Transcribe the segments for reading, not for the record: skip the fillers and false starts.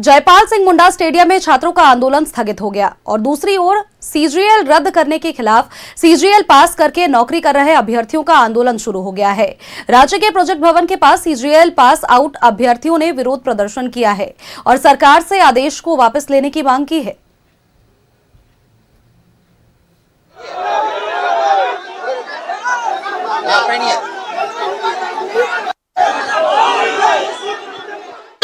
Jaipal Singh Munda stadium में छात्रों का आंदोलन स्थगित हो गया और दूसरी ओर सीजीएल रद्द करने के खिलाफ सीजीएल पास करके नौकरी कर रहे अभ्यर्थियों का आंदोलन शुरू हो गया है। राज्य के प्रोजेक्ट भवन के पास सीजीएल पास आउट अभ्यर्थियों ने विरोध प्रदर्शन किया है और सरकार से आदेश को वापस लेने की मांग की है।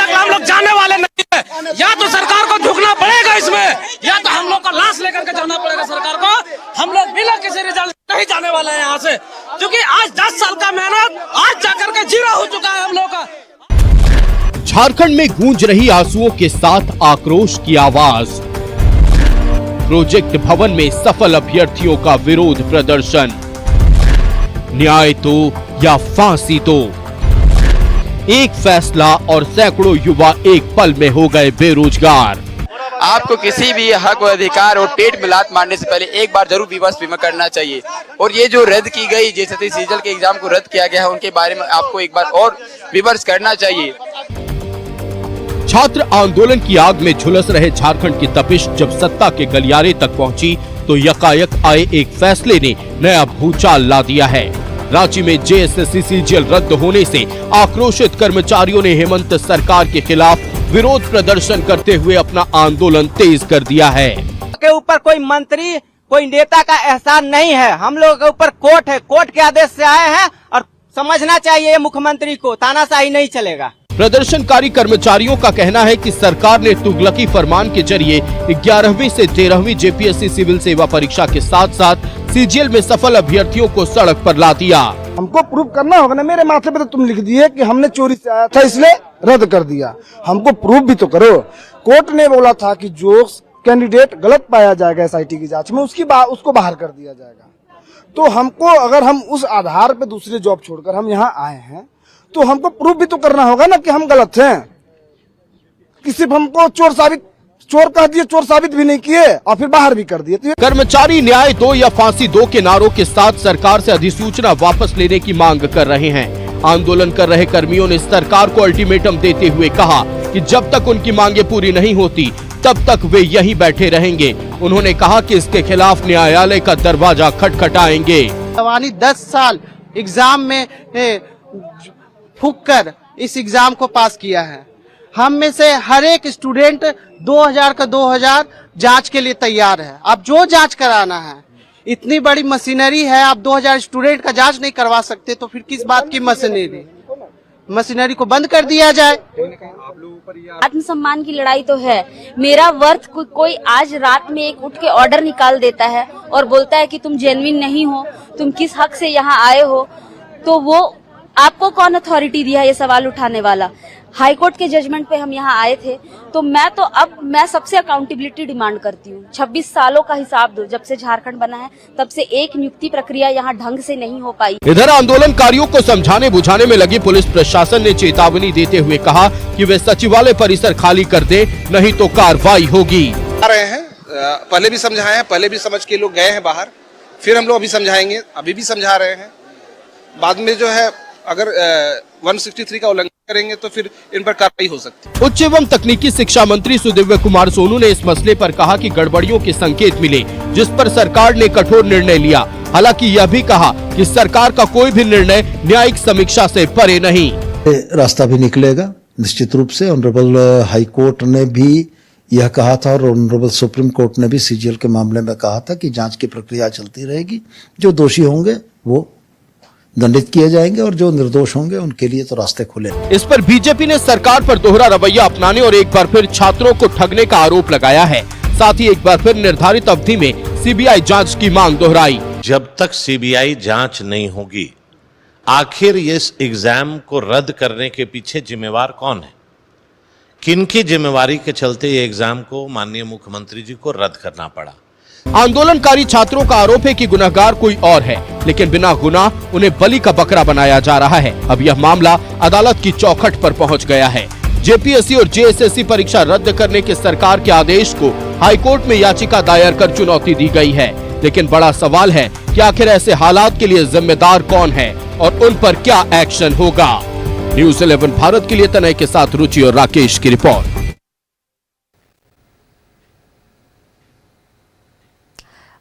हम लोग जाने वाले नहीं है, या तो सरकार को झुकना पड़ेगा इसमें, या तो हम लोग को लाश लेकर के जाना पड़ेगा सरकार को। हम लोग बिना किसी रिजल्ट नहीं जाने वाले हैं यहाँ से, क्योंकि आज 10 साल का मेहनत आज जाकर के जीरो हो चुका है हम लोग का। झारखंड में गूंज रही आंसुओं के साथ आक्रोश की आवाज। प्रोजेक्ट भवन में सफल अभ्यर्थियों का विरोध प्रदर्शन। न्याय दो या फांसी दो, एक फैसला और सैकड़ों युवा एक पल में हो गए बेरोजगार। आपको किसी भी हक और अधिकार और पेट में लात मारने से पहले एक बार जरूर विमर्श करना चाहिए। और ये जो रद्द की गई जैसे सीजीएल के एग्जाम को रद्द किया गया है, उनके बारे में आपको एक बार और विमर्श करना चाहिए। छात्र आंदोलन की आग में झुलस रहे झारखंड की तपिश जब सत्ता के गलियारे तक पहुंची तो यकायक आए एक फैसले ने नया भूचाल ला दिया है। रांची में जेएसएससी सीजीएल रद्द होने से आक्रोशित कर्मचारियों ने हेमंत सरकार के खिलाफ विरोध प्रदर्शन करते हुए अपना आंदोलन तेज कर दिया है। के ऊपर कोई मंत्री कोई नेता का एहसान नहीं है, हम लोगों के ऊपर कोर्ट है, कोर्ट के आदेश से आए हैं और समझना चाहिए मुख्यमंत्री को, तानाशाही नहीं चलेगा। प्रदर्शनकारी कर्मचारियों का कहना है कि सरकार ने तुगलकी फरमान के जरिए 11वीं से 13वीं जेपीएससी सिविल सेवा परीक्षा के साथ साथ सीजीएल में सफल अभ्यर्थियों को सड़क पर ला दिया। हमको प्रूफ करना होगा ना, मेरे माथे पे तो तुम लिख दिए कि हमने चोरी से आया था इसलिए रद्द कर दिया, हमको प्रूफ भी तो करो। कोर्ट ने बोला था कि जो कैंडिडेट गलत पाया जाएगा एसआईटी की जांच में उसको बाहर कर दिया जाएगा। तो हमको अगर हम उस आधार पे दूसरे जॉब छोड़कर हम यहाँ आए हैं तो हमको प्रूफ भी तो करना होगा ना कि हम गलत हैं। कि सिर्फ हमको चोर कह दिए, चोर साबित भी नहीं किए और फिर बाहर भी कर दिए। तो कर्मचारी न्याय दो या फांसी दो के नारों के साथ सरकार से अधिसूचना वापस लेने की मांग कर रहे हैं। आंदोलन कर रहे कर्मियों ने सरकार को अल्टीमेटम देते हुए कहा कि जब तक उनकी मांगे पूरी नहीं होती तब तक वे यहीं बैठे रहेंगे। उन्होंने कहा कि इसके खिलाफ न्यायालय का दरवाजा खटखटाएंगे। 10 साल एग्जाम में फूंक कर इस एग्जाम को पास किया है। हम में से हर एक स्टूडेंट 2000 का 2000 जांच के लिए तैयार है। आप जो जांच कराना है, इतनी बड़ी मशीनरी है, आप 2000 स्टूडेंट का जांच नहीं करवा सकते तो फिर किस बात की मशीनरी को बंद कर दिया जाए। आत्मसम्मान की लड़ाई तो है। मेरा वर्थ कोई आज रात में एक उठ के ऑर्डर निकाल देता है और बोलता है कि तुम जेन्युइन नहीं हो, तुम किस हक से यहाँ आए हो, तो वो आपको कौन अथॉरिटी दिया ये सवाल उठाने वाला। हाई कोर्ट के जजमेंट पे हम यहाँ आए थे, तो मैं सबसे अकाउंटेबिलिटी डिमांड करती हूँ। 26 सालों का हिसाब दो, जब से झारखंड बना है तब से एक नियुक्ति प्रक्रिया यहाँ ढंग से नहीं हो पाई। इधर आंदोलनकारियों को समझाने बुझाने में लगी पुलिस प्रशासन ने चेतावनी देते हुए कहा कि वे सचिवालय परिसर खाली कर दे, नहीं तो कार्रवाई होगी। आ रहे हैं, पहले भी समझाए हैं, पहले भी समझ के लोग गए हैं बाहर, फिर हम लोग अभी समझाएंगे, अभी भी समझा रहे हैं। बाद में जो है अगर 163 का उल्लंघन करेंगे तो फिर इन पर कार्रवाई हो सकती है। उच्च एवं तकनीकी शिक्षा मंत्री सुदिव्य कुमार सोनू ने इस मसले पर कहा कि गड़बड़ियों के संकेत मिले, जिस पर सरकार ने कठोर निर्णय लिया। हालांकि यह भी कहा कि सरकार का कोई भी निर्णय न्यायिक समीक्षा से परे नहीं। रास्ता भी निकलेगा निश्चित रूप से। ऑनरेबल हाई कोर्ट ने भी यह कहा था और ऑनरेबल सुप्रीम कोर्ट ने भी सीजीएल के मामले में कहा था कि जांच की प्रक्रिया चलती रहेगी। जो दोषी होंगे वो दंडित किए जाएंगे और जो निर्दोष होंगे उनके लिए तो रास्ते खुले। इस पर बीजेपी ने सरकार पर दोहरा रवैया अपनाने और एक बार फिर छात्रों को ठगने का आरोप लगाया है। साथ ही एक बार फिर निर्धारित अवधि में सीबीआई जांच की मांग दोहराई। जब तक सीबीआई जांच नहीं होगी, आखिर इस एग्जाम को रद्द करने के पीछे जिम्मेवार कौन है? किनकी जिम्मेवारी के चलते ये एग्जाम को माननीय मुख्यमंत्री जी को रद्द करना पड़ा? आंदोलनकारी छात्रों का आरोप है कि गुनहगार कोई और है, लेकिन बिना गुनाह उन्हें बलि का बकरा बनाया जा रहा है। अब यह मामला अदालत की चौखट पर पहुंच गया है। जेपीएससी और जेएसएससी परीक्षा रद्द करने के सरकार के आदेश को हाईकोर्ट में याचिका दायर कर चुनौती दी गई है। लेकिन बड़ा सवाल है कि आखिर ऐसे हालात के लिए जिम्मेदार कौन है और उन पर क्या एक्शन होगा। न्यूज़ 11 भारत के लिए तनय के साथ रुचि और राकेश की रिपोर्ट।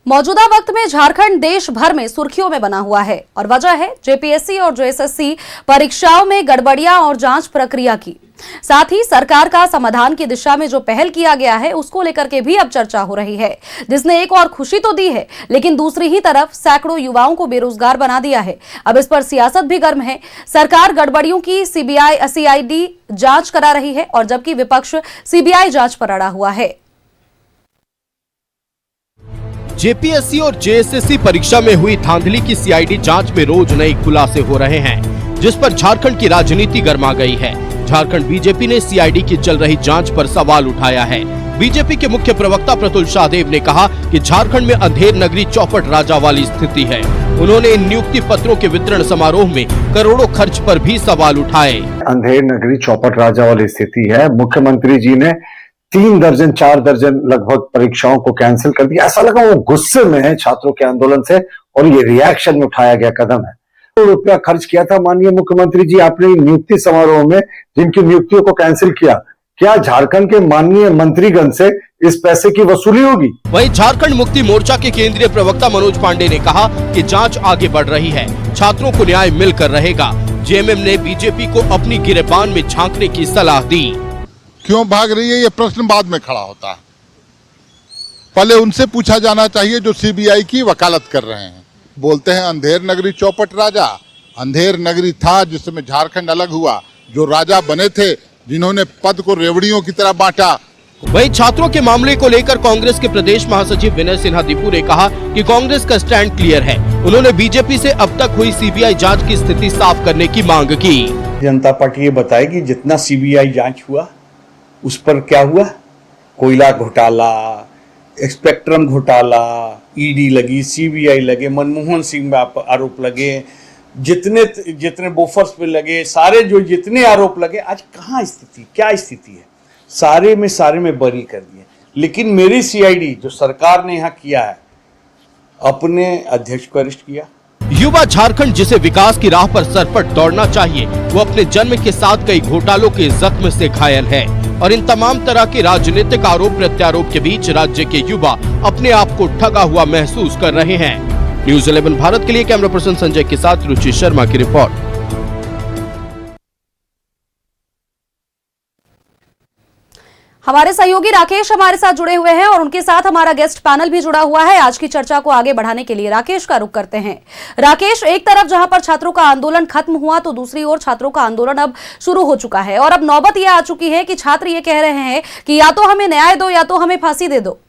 मौजूदा वक्त में झारखंड देश भर में सुर्खियों में बना हुआ है और वजह है जेपीएससी और जेएसएससी परीक्षाओं में गड़बड़ियां और जांच प्रक्रिया की। साथ ही सरकार का समाधान की दिशा में जो पहल किया गया है उसको लेकर के भी अब चर्चा हो रही है, जिसने एक और खुशी तो दी है लेकिन दूसरी ही तरफ सैकड़ों युवाओं को बेरोजगार बना दिया है। अब इस पर सियासत भी गर्म है। सरकार गड़बड़ियों की सीआईडी जांच करा रही है और जबकि विपक्ष सीबीआई जांच पर अड़ा हुआ है। जेपीएससी और जेएसएससी परीक्षा में हुई धांधली की सीआईडी जांच में रोज नए खुलासे हो रहे हैं, जिस पर झारखंड की राजनीति गर्मा गई है। झारखंड बीजेपी ने सीआईडी की चल रही जांच पर सवाल उठाया है। बीजेपी के मुख्य प्रवक्ता प्रतुल शाहदेव ने कहा कि झारखंड में अंधेर नगरी चौपट राजा वाली स्थिति है। उन्होंने इन नियुक्ति पत्रों के वितरण समारोह में करोड़ों खर्च पर भी सवाल उठाए। अंधेर नगरी चौपट राजा वाली स्थिति है। मुख्यमंत्री जी ने 3 दर्जन 4 दर्जन लगभग परीक्षाओं को कैंसिल कर दिया। ऐसा लगा वो गुस्से में है छात्रों के आंदोलन से और ये रिएक्शन में उठाया गया कदम है। ₹1 खर्च किया था माननीय मुख्यमंत्री जी आपने नियुक्ति समारोह में, जिनकी नियुक्तियों को कैंसिल किया। क्या झारखंड के माननीय मंत्रीगण से इस पैसे की वसूली होगी? वहीं झारखंड मुक्ति मोर्चा के केंद्रीय प्रवक्ता मनोज पांडे ने कहा कि जांच आगे बढ़ रही है, छात्रों को न्याय मिलकर रहेगा। जेएमएम ने बीजेपी को अपनी गिरेबान में झांकने की सलाह दी। क्यों भाग रही है, ये प्रश्न बाद में खड़ा होता है। पहले उनसे पूछा जाना चाहिए जो सीबीआई की वकालत कर रहे हैं। बोलते हैं अंधेर नगरी चौपट राजा। अंधेर नगरी था जिसमें झारखंड अलग हुआ। जो राजा बने थे, जिन्होंने पद को रेवड़ियों की तरह बांटा। वहीं छात्रों के मामले को लेकर कांग्रेस के प्रदेश महासचिव विनय सिन्हा दीपू ने कहा कि कांग्रेस का स्टैंड क्लियर है। उन्होंने बीजेपी से अब तक हुई सीबीआई जांच की स्थिति साफ करने की मांग की। जनता पार्टी ये बताएगी जितना सीबीआई जांच हुआ उस पर क्या हुआ। कोयला घोटाला, स्पेक्ट्रम घोटाला, ईडी लगी, सीबीआई लगे, मनमोहन सिंह में आरोप लगे, जितने बोफर्स पे लगे, सारे जो जितने आरोप लगे, आज कहाँ स्थिति, क्या स्थिति है, सारे में बरी कर दिए। लेकिन मेरी सीआईडी जो सरकार ने यहाँ किया है, अपने अध्यक्ष को अरेस्ट किया। युवा झारखंड जिसे विकास की राह पर सरपट दौड़ना चाहिए, वो अपने जन्म के साथ कई घोटालों के जख्म से घायल है और इन तमाम तरह के राजनीतिक आरोप प्रत्यारोप के बीच राज्य के युवा अपने आप को ठगा हुआ महसूस कर रहे हैं। न्यूज़ 11 भारत के लिए कैमरा पर्सन संजय के साथ रुचि शर्मा की रिपोर्ट। हमारे सहयोगी राकेश हमारे साथ जुड़े हुए हैं और उनके साथ हमारा गेस्ट पैनल भी जुड़ा हुआ है। आज की चर्चा को आगे बढ़ाने के लिए राकेश का रुख करते हैं। राकेश, एक तरफ जहां पर छात्रों का आंदोलन खत्म हुआ तो दूसरी ओर छात्रों का आंदोलन अब शुरू हो चुका है और अब नौबत यह आ चुकी है कि छात्र ये कह रहे हैं कि या तो हमें न्याय दो या तो हमें फांसी दे दो।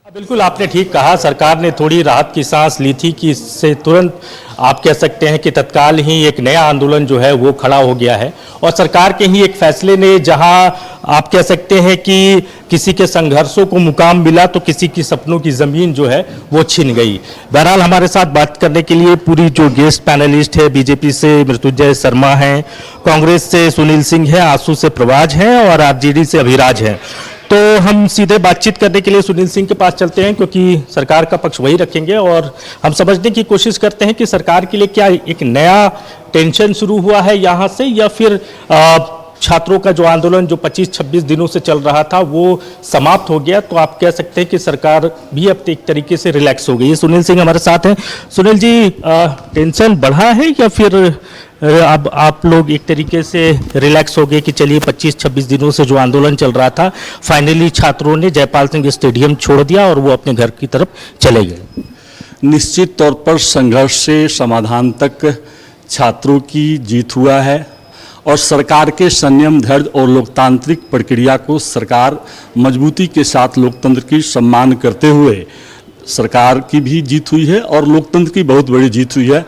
बिल्कुल आपने ठीक कहा। सरकार ने थोड़ी राहत की सांस ली थी कि इससे तुरंत आप कह सकते हैं कि तत्काल ही एक नया आंदोलन जो है वो खड़ा हो गया है और सरकार के ही एक फैसले ने जहां आप कह सकते हैं कि किसी के संघर्षों को मुकाम मिला तो किसी की सपनों की जमीन जो है वो छिन गई। बहरहाल हमारे साथ बात करने के लिए पूरी जो गेस्ट पैनलिस्ट है, बीजेपी से मृत्युंजय शर्मा हैं, कांग्रेस से सुनील सिंह है, आंसू से प्रवाज हैं और आरजेडी से अभिराज हैं। तो हम सीधे बातचीत करने के लिए सुनील सिंह के पास चलते हैं क्योंकि सरकार का पक्ष वही रखेंगे और हम समझने की कोशिश करते हैं कि सरकार के लिए क्या एक नया टेंशन शुरू हुआ है यहाँ से या फिर छात्रों का जो आंदोलन जो 25-26 दिनों से चल रहा था वो समाप्त हो गया। तो आप कह सकते हैं कि सरकार भी अब एक तरीके से रिलैक्स हो गई है। सुनील सिंह हमारे साथ हैं। सुनील जी, टेंशन बढ़ा है या फिर अब आप लोग एक तरीके से रिलैक्स हो गए कि चलिए 25-26 दिनों से जो आंदोलन चल रहा था फाइनली छात्रों ने जयपाल सिंह स्टेडियम छोड़ दिया और वो अपने घर की तरफ चले गए? निश्चित तौर पर संघर्ष से समाधान तक छात्रों की जीत हुआ है और सरकार के संयम, धैर्य और लोकतांत्रिक प्रक्रिया को सरकार मजबूती के साथ लोकतंत्र की सम्मान करते हुए सरकार की भी जीत हुई है और लोकतंत्र की बहुत बड़ी जीत हुई है।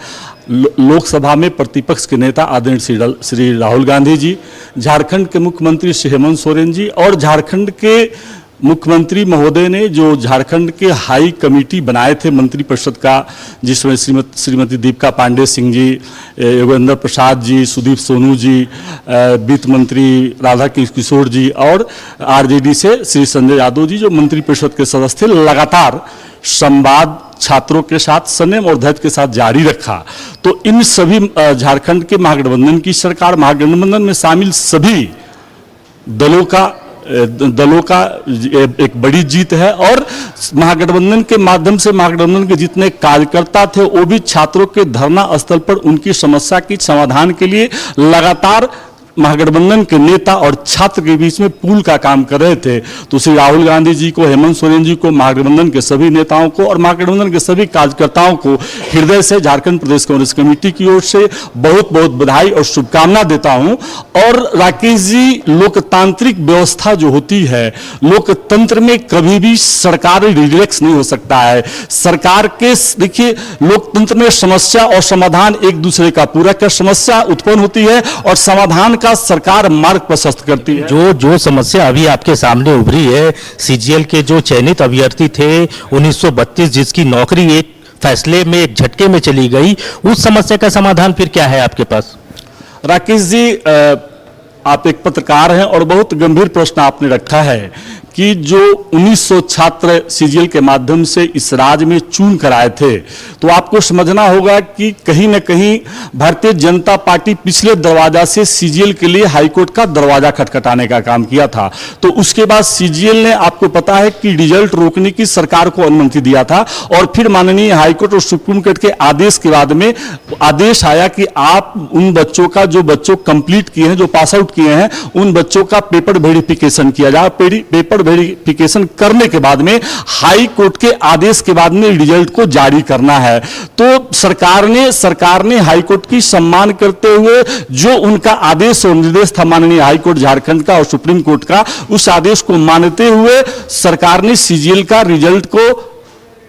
लोकसभा में प्रतिपक्ष के नेता आदरणीय श्री राहुल गांधी जी, झारखंड के मुख्यमंत्री श्री हेमंत सोरेन जी और झारखंड के मुख्यमंत्री महोदय ने जो झारखंड के हाई कमेटी बनाए थे मंत्रिपरिषद का, जिसमें श्रीमती दीपिका पांडे सिंह जी, योगेंद्र प्रसाद जी, सुदीप सोनू जी, वित्त मंत्री राधा किशोर जी और आरजेडी से श्री संजय यादव जी जो मंत्रिपरिषद के सदस्य थे, लगातार संवाद छात्रों के साथ संयम और धैर्य के साथ जारी रखा। तो इन सभी झारखंड के महागठबंधन की सरकार, महागठबंधन में शामिल सभी दलों का दलों का एक बड़ी जीत है और महागठबंधन के माध्यम से महागठबंधन के जितने कार्यकर्ता थे वो भी छात्रों के धरना स्थल पर उनकी समस्या की समाधान के लिए लगातार महागठबंधन के नेता और छात्र के बीच में पुल का काम कर रहे थे। तो श्री राहुल गांधी जी को, हेमंत सोरेन जी को, महागठबंधन के सभी नेताओं को और महागठबंधन के सभी कार्यकर्ताओं को हृदय से झारखंड प्रदेश कांग्रेस कमेटी की ओर से बहुत बहुत बधाई और शुभकामना देता हूं। और राकेश जी, लोकतांत्रिक व्यवस्था जो होती है, लोकतंत्र में कभी भी सरकारी रिलैक्स नहीं हो सकता है। सरकार के, देखिए, लोकतंत्र में समस्या और समाधान एक दूसरे का पूरक है। समस्या उत्पन्न होती है और समाधान सरकार मार्ग प्रशस्त करती है। जो समस्या अभी आपके सामने उभरी है, सीजीएल के जो चयनित अभ्यर्थी थे 1932, जिसकी नौकरी एक फैसले में, एक झटके में चली गई, उस समस्या का समाधान फिर क्या है आपके पास? राकेश जी, आप एक पत्रकार हैं और बहुत गंभीर प्रश्न आपने रखा है कि जो 1900 छात्र सीजीएल के माध्यम से इस राज्य में चुन कर आए थे, तो आपको समझना होगा कि कहीं न कहीं भारतीय जनता पार्टी पिछले दरवाजा से सीजीएल के लिए हाईकोर्ट का दरवाजा खटखटाने का काम किया था। तो उसके बाद सीजीएल ने, आपको पता है कि रिजल्ट रोकने की सरकार को अनुमति दिया था और फिर माननीय हाईकोर्ट और सुप्रीम कोर्ट के आदेश के बाद में आदेश आया कि आप उन बच्चों का, जो बच्चों कंप्लीट किए हैं, जो पास आउट किए हैं, उन बच्चों का पेपर वेरिफिकेशन किया जाए। पेपर वेरिफिकेशन करने के बाद में हाई कोर्ट के आदेश के बाद में रिजल्ट को जारी करना है। तो सरकार ने हाई कोर्ट की सम्मान करते हुए जो उनका आदेश और निर्देश था माननीय हाई कोर्ट झारखंड का और सुप्रीम कोर्ट का, उस आदेश को मानते हुए सरकार ने सीजीएल का रिजल्ट को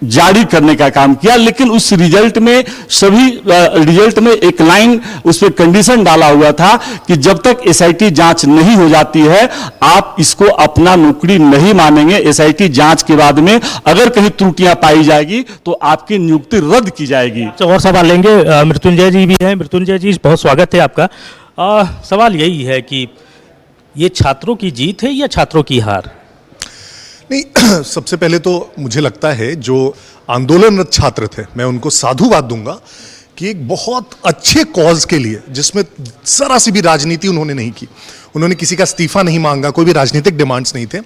जारी करने का काम किया। लेकिन उस रिजल्ट में एक लाइन, उसमें कंडीशन डाला हुआ था कि जब तक एसआईटी जांच नहीं हो जाती है, आप इसको अपना नौकरी नहीं मानेंगे। एसआईटी जांच के बाद में अगर कहीं त्रुटियां पाई जाएगी तो आपकी नियुक्ति रद्द की जाएगी। और सवाल लेंगे, मृत्युंजय जी भी हैं। मृत्युंजय जी, बहुत स्वागत है आपका। सवाल यही है कि ये छात्रों की जीत है या छात्रों की हार? नहीं, सबसे पहले तो मुझे लगता है जो आंदोलनरत छात्र थे, मैं उनको साधुवाद दूंगा कि एक बहुत अच्छे कॉज के लिए, जिसमें जरा सी भी राजनीति उन्होंने नहीं की, उन्होंने किसी का इस्तीफा नहीं मांगा, कोई भी राजनीतिक डिमांड्स नहीं थे,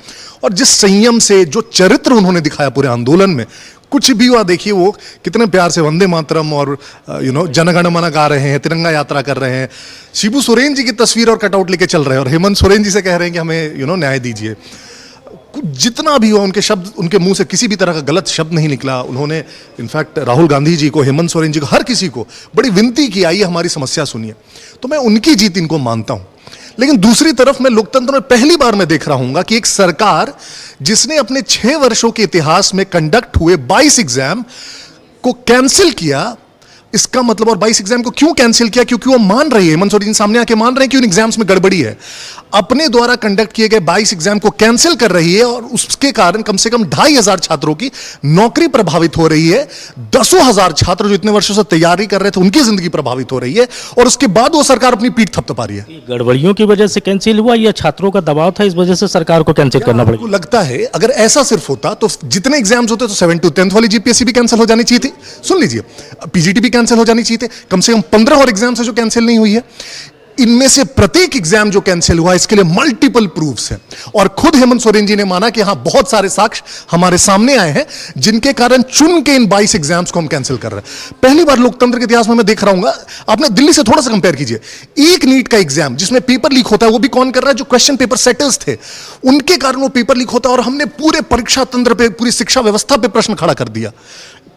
और जिस संयम से, जो चरित्र उन्होंने दिखाया पूरे आंदोलन में, कुछ भी हुआ, देखिए वो कितने प्यार से वंदे मातरम और जनगण मन गा रहे हैं, तिरंगा यात्रा कर रहे हैं, शिबू सोरेन जी की तस्वीर और कटआउट लेके चल रहे हैं, और हेमंत सोरेन जी से कह रहे हैं कि हमें न्याय दीजिए। जितना भी हुआ, उनके शब्द, उनके मुंह से किसी भी तरह का गलत शब्द नहीं निकला। उन्होंने इनफैक्ट राहुल गांधी जी को, हेमंत सोरेन जी को, हर किसी को बड़ी विनती की, आइए हमारी समस्या सुनिए। तो मैं उनकी जीत इनको मानता हूं। लेकिन दूसरी तरफ मैं लोकतंत्र में पहली बार मैं देख रहा हूं कि एक सरकार जिसने अपने 6 वर्षों के इतिहास में कंडक्ट हुए 22 एग्जाम को कैंसिल किया, इसका मतलब, और 22 एग्जाम को क्यों कैंसिल किया? क्योंकि वो मान रही है, हेमंत सोरेन सामने आके मान रहे हैं कि उन एग्जाम्स में गड़बड़ी है। अपने द्वारा कंडक्ट किए गए 22 एग्जाम को कैंसिल कर रही है और उसके कारण कम से कम 2500 छात्रों की नौकरी प्रभावित हो रही है। 10,000 छात्र जो इतने वर्षों से तैयारी कर रहे थे, उनकी जिंदगी प्रभावित हो रही है, और उसके बाद वो सरकार अपनी पीठ थपथपा रही है। गड़बड़ियों की वजह से कैंसिल हुआ या छात्रों का दबाव था, इस वजह से सरकार को कैंसिल करना पड़ा? लगता है अगर ऐसा सिर्फ होता तो जितने एग्जाम्स होते तो 7 to 10th वाली जीपीएससी भी कैंसिल हो जानी चाहिए थी। सुन लीजिए, पीजीटी भी कैंसिल हो जानी चाहिए थे। कम से कम 15 और एग्जाम्स है जो कैंसिल नहीं हुई है। इनमें से प्रत्येक एग्जाम जो कैंसिल हुआ, इसके लिए मल्टीपल प्रूफ्स हैं, और खुद हेमंत सोरेन जी ने माना कि हां, बहुत सारे साक्ष्य हमारे सामने आए हैं जिनके कारण चुन के इन 22 एग्जाम्स को हम कैंसिल कर रहे हैं। पहली बार लोकतंत्र के इतिहास में मैं देख रहा हूं। आपने दिल्ली से थोड़ा सा कंपेयर कीजिए, एक नीट का एग्जाम जिसमें पेपर लीक होता है, वो भी कौन कर रहा है? जो क्वेश्चन पेपर सेटर्स थे, उनके कारण वो पेपर लीक होता है, और हमने पूरे परीक्षा तंत्र पे, पूरी शिक्षा व्यवस्था पे प्रश्न खड़ा कर दिया।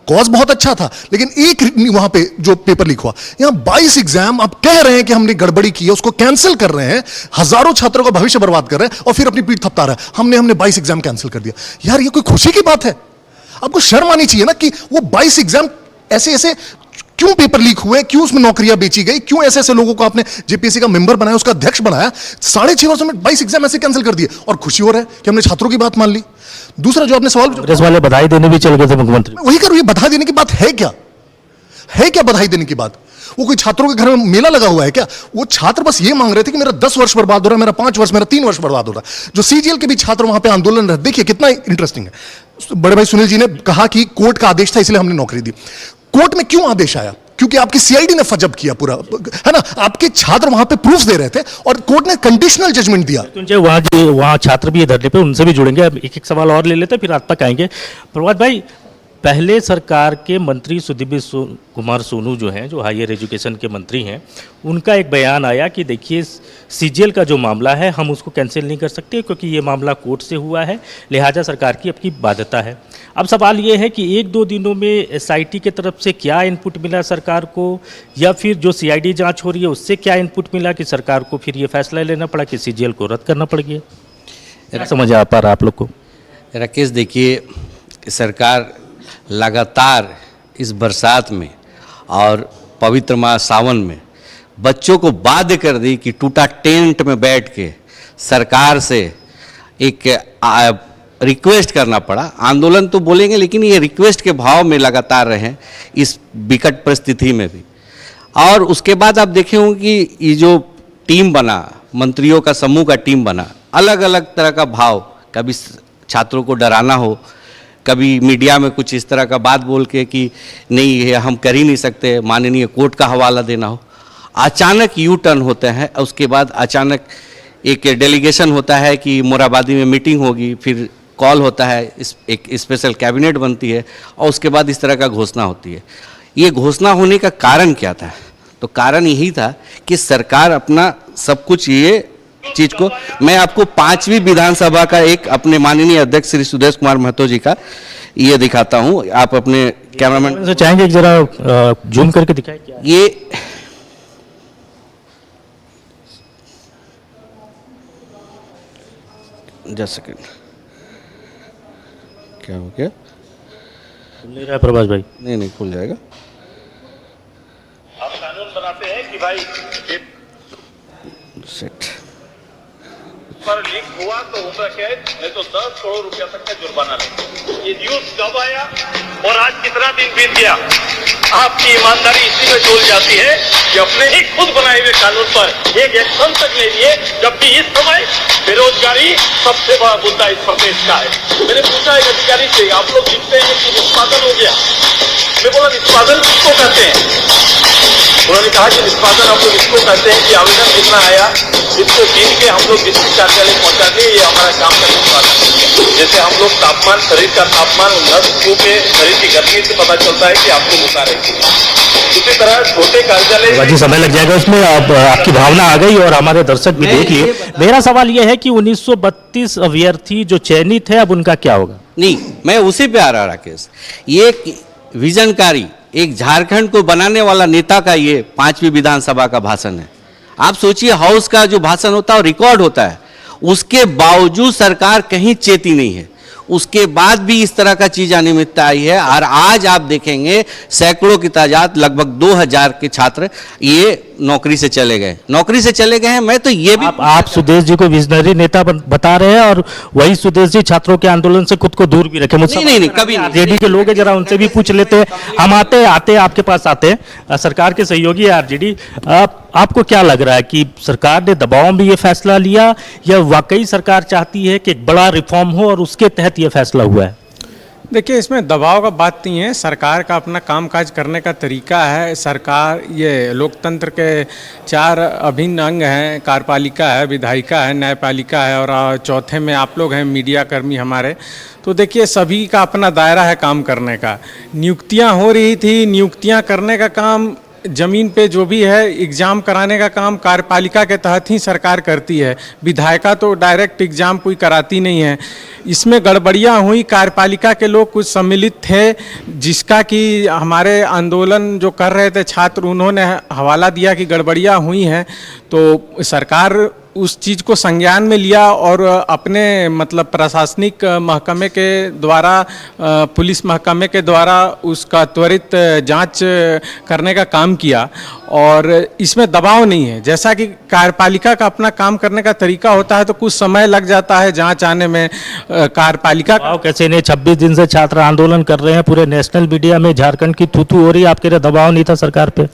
कॉज बहुत अच्छा था, लेकिन एक वहां पे जो पेपर लीक हुआ, यहां 22 एग्जाम आप कह रहे हैं कि हमने गड़बड़ी की है, उसको कैंसिल कर रहे हैं, हजारों छात्रों का भविष्य बर्बाद कर रहे हैं, और फिर अपनी पीठ थपथपा रहा है, हमने 22 एग्जाम कैंसिल कर दिया। यार, ये कोई खुशी की बात है? आपको शर्म आनी चाहिए ना कि वो 22 एग्जाम ऐसे क्यों पेपर लीक हुए, क्यों उसमें नौकरियां बेची गई, क्यों ऐसे लोगों को आपने जेपीएससी का मेंबर बनाया, उसका अध्यक्ष बनाया, 6.5 वर्षों में 22 एग्जाम ऐसे कैंसिल कर दिए, और खुशी हो रहा है कि हमने छात्रों की बात मान ली। दूसरा जो आपने सवाल, कांग्रेस वाले बधाई देने भी चल गए थे मुख्यमंत्री। वही करूँ, ये बधाई देने की बात है क्या? है क्या बधाई देने की बात? वो कोई छात्रों के घर में मेला लगा हुआ है क्या? वो छात्र बस ये मांग रहे थे कि मेरा 10 वर्ष बर्बाद हो रहा है, मेरा 5 वर्ष, मेरा 3 वर्ष बर्बाद हो रहा है। जो सीजीएल के भी छात्र वहां पे आंदोलन रहे, देखिए कितना इंटरेस्टिंग है। बड़े भाई सुनील जी ने कहा कि कोर्ट का आदेश था इसलिए हमने नौकरी दी। कोर्ट में क्यों आदेश आया? क्योंकि आपकी सीआईडी ने फजब किया पूरा, है ना। आपके छात्र वहां पे प्रूफ दे रहे थे और कोर्ट ने कंडीशनल जजमेंट दिया। वहाँ छात्र भी धरने पे, उनसे भी जुड़ेंगे। अब एक एक सवाल और ले लेते हैं, फिर आप तक आएंगे। प्रभात भाई, पहले सरकार के मंत्री सुदीप कुमार सोनू जो हैं, जो हायर एजुकेशन के मंत्री हैं, उनका एक बयान आया कि देखिए सीजीएल का जो मामला है हम उसको कैंसिल नहीं कर सकते क्योंकि ये मामला कोर्ट से हुआ है, लिहाजा सरकार की अपनी बाध्यता है। अब सवाल ये है कि एक दो दिनों में एसआईटी की तरफ से क्या इनपुट मिला सरकार को, या फिर जो सीआईडी जांच हो रही है उससे क्या इनपुट मिला कि सरकार को फिर ये फैसला लेना पड़ा कि सीजीएल को रद्द करना पड़ गया? क्या समझ आ पा रहा आप लोग को? राकेश, देखिए सरकार लगातार इस बरसात में और पवित्र माह सावन में बच्चों को बाध्य कर दी कि टूटा टेंट में बैठ के सरकार से एक रिक्वेस्ट करना पड़ा। आंदोलन तो बोलेंगे लेकिन ये रिक्वेस्ट के भाव में लगातार रहे इस विकट परिस्थिति में भी। और उसके बाद आप देखे होंगे कि ये जो टीम बना, मंत्रियों का समूह का टीम बना, अलग अलग तरह का भाव, कभी छात्रों को डराना हो, कभी मीडिया में कुछ इस तरह का बात बोल के कि नहीं ये हम कर ही नहीं सकते, माननीय कोर्ट का हवाला देना हो। अचानक यू टर्न होते हैं, उसके बाद अचानक एक डेलीगेशन होता है कि मोराबादी में मीटिंग होगी, फिर कॉल होता है, एक स्पेशल कैबिनेट बनती है और उसके बाद इस तरह का घोषणा होती है। ये घोषणा होने का कारण क्या था? तो कारण यही था कि सरकार अपना सब कुछ, ये चीज को मैं आपको 5वीं विधानसभा का एक अपने माननीय अध्यक्ष श्री सुदेश कुमार महतो जी का ये दिखाता हूं। आप अपने कैमरामैन से चाहेंगे जरा जूम करके दिखाएं क्या ये जस्ट सेकंड, क्या हो गया? खुल नहीं रहा है प्रभाष भाई? नहीं खुल जाएगा। आप कानून बनाते हैं कि भाई सेट पर लीक हुआ तो उम्र कैद, नहीं तो 10 करोड़ रुपया तक का जुर्माना लगे। ये न्यूज कब आया और आज कितना दिन बीत गया? आपकी ईमानदारी इसी में डूल जाती है कि अपने ही खुद बनाए हुए कानून पर एक एक्शन तक ले लिए, जबकि इस समय बेरोजगारी सबसे बड़ा मुद्दा इस प्रदेश का है। मैंने पूछा एक अधिकारी से, आप लोग लिखते हैं कि निष्पादन हो गया। मैं बोला निष्पादन किसको कहते हैं? उन्होंने कहा कि निष्पादन हम लोग इसको कहते हैं कि आवेदन कितना आया, इसको गिन के हम लोग डिस्ट्रिक्ट कार्यालय पहुंचा दिए, ये हमारा काम का निष्पादन हो गया। जैसे हम लोग तापमान, शरीर का तापमान 10 छू पे शरीर की गर्मी से पता चलता है कि आपको बुखार है। उसी तरह छोटे कार्यालय जी समय लग जाएगा उसमें। अब आपकी भावना आ गई और हमारे दर्शक भी देख लिए। मेरा सवाल यह है कि 1932 अभ्यर्थी जो चयनित है अब उनका क्या होगा? नहीं, मैं उसी पे आ रहा राकेश। ये विजनकारी एक झारखंड को बनाने वाला नेता का ये 5वीं विधानसभा का भाषण है। आप सोचिए, हाउस का जो भाषण होता है वो रिकॉर्ड होता है, उसके बावजूद सरकार कहीं चेती नहीं है, उसके बाद भी इस तरह का चीज अनियमितता आई है। और आज आप देखेंगे सैकड़ों की तादाद, लगभग 2000 के छात्र ये नौकरी से चले गए हैं। मैं तो ये भी आप सुदेश जी को विजनरी नेता बता रहे हैं और वही सुदेश जी छात्रों के आंदोलन से खुद को दूर भी रखे। नहीं, कभी नहीं। आरजेडी के लोग हैं, जरा उनसे भी पूछ लेते हैं। हम आते आपके पास आते हैं, सरकार के सहयोगी आरजेडी, आपको क्या लग रहा है कि सरकार ने दबाव में ये फैसला लिया या वाकई सरकार चाहती है कि एक बड़ा रिफॉर्म हो और उसके तहत ये फैसला हुआ है? देखिए, इसमें दबाव का बात नहीं है, सरकार का अपना कामकाज करने का तरीका है। सरकार, ये लोकतंत्र के 4 अभिन्न अंग हैं, कार्यपालिका है, विधायिका है, न्यायपालिका है और चौथे में आप लोग हैं मीडिया कर्मी हमारे। तो देखिए, सभी का अपना दायरा है काम करने का। नियुक्तियां हो रही थी, नियुक्तियां करने का काम जमीन पे जो भी है, एग्ज़ाम कराने का काम कार्यपालिका के तहत ही सरकार करती है। विधायिका तो डायरेक्ट एग्ज़ाम कोई कराती नहीं है। इसमें गड़बड़ियाँ हुई, कार्यपालिका के लोग कुछ सम्मिलित थे, जिसका कि हमारे आंदोलन जो कर रहे थे छात्र, उन्होंने हवाला दिया कि गड़बड़ियाँ हुई हैं। तो सरकार उस चीज़ को संज्ञान में लिया और अपने मतलब प्रशासनिक महकमे के द्वारा, पुलिस महकमे के द्वारा उसका त्वरित जांच करने का काम किया। और इसमें दबाव नहीं है, जैसा कि कार्यपालिका का अपना काम करने का तरीका होता है तो कुछ समय लग जाता है जांच आने में। कार्यपालिका कैसे नहीं, 26 दिन से छात्र आंदोलन कर रहे हैं, पूरे नेशनल मीडिया में झारखंड की थू-थू हो रही है, आपके लिए दबाव नहीं था सरकार पे?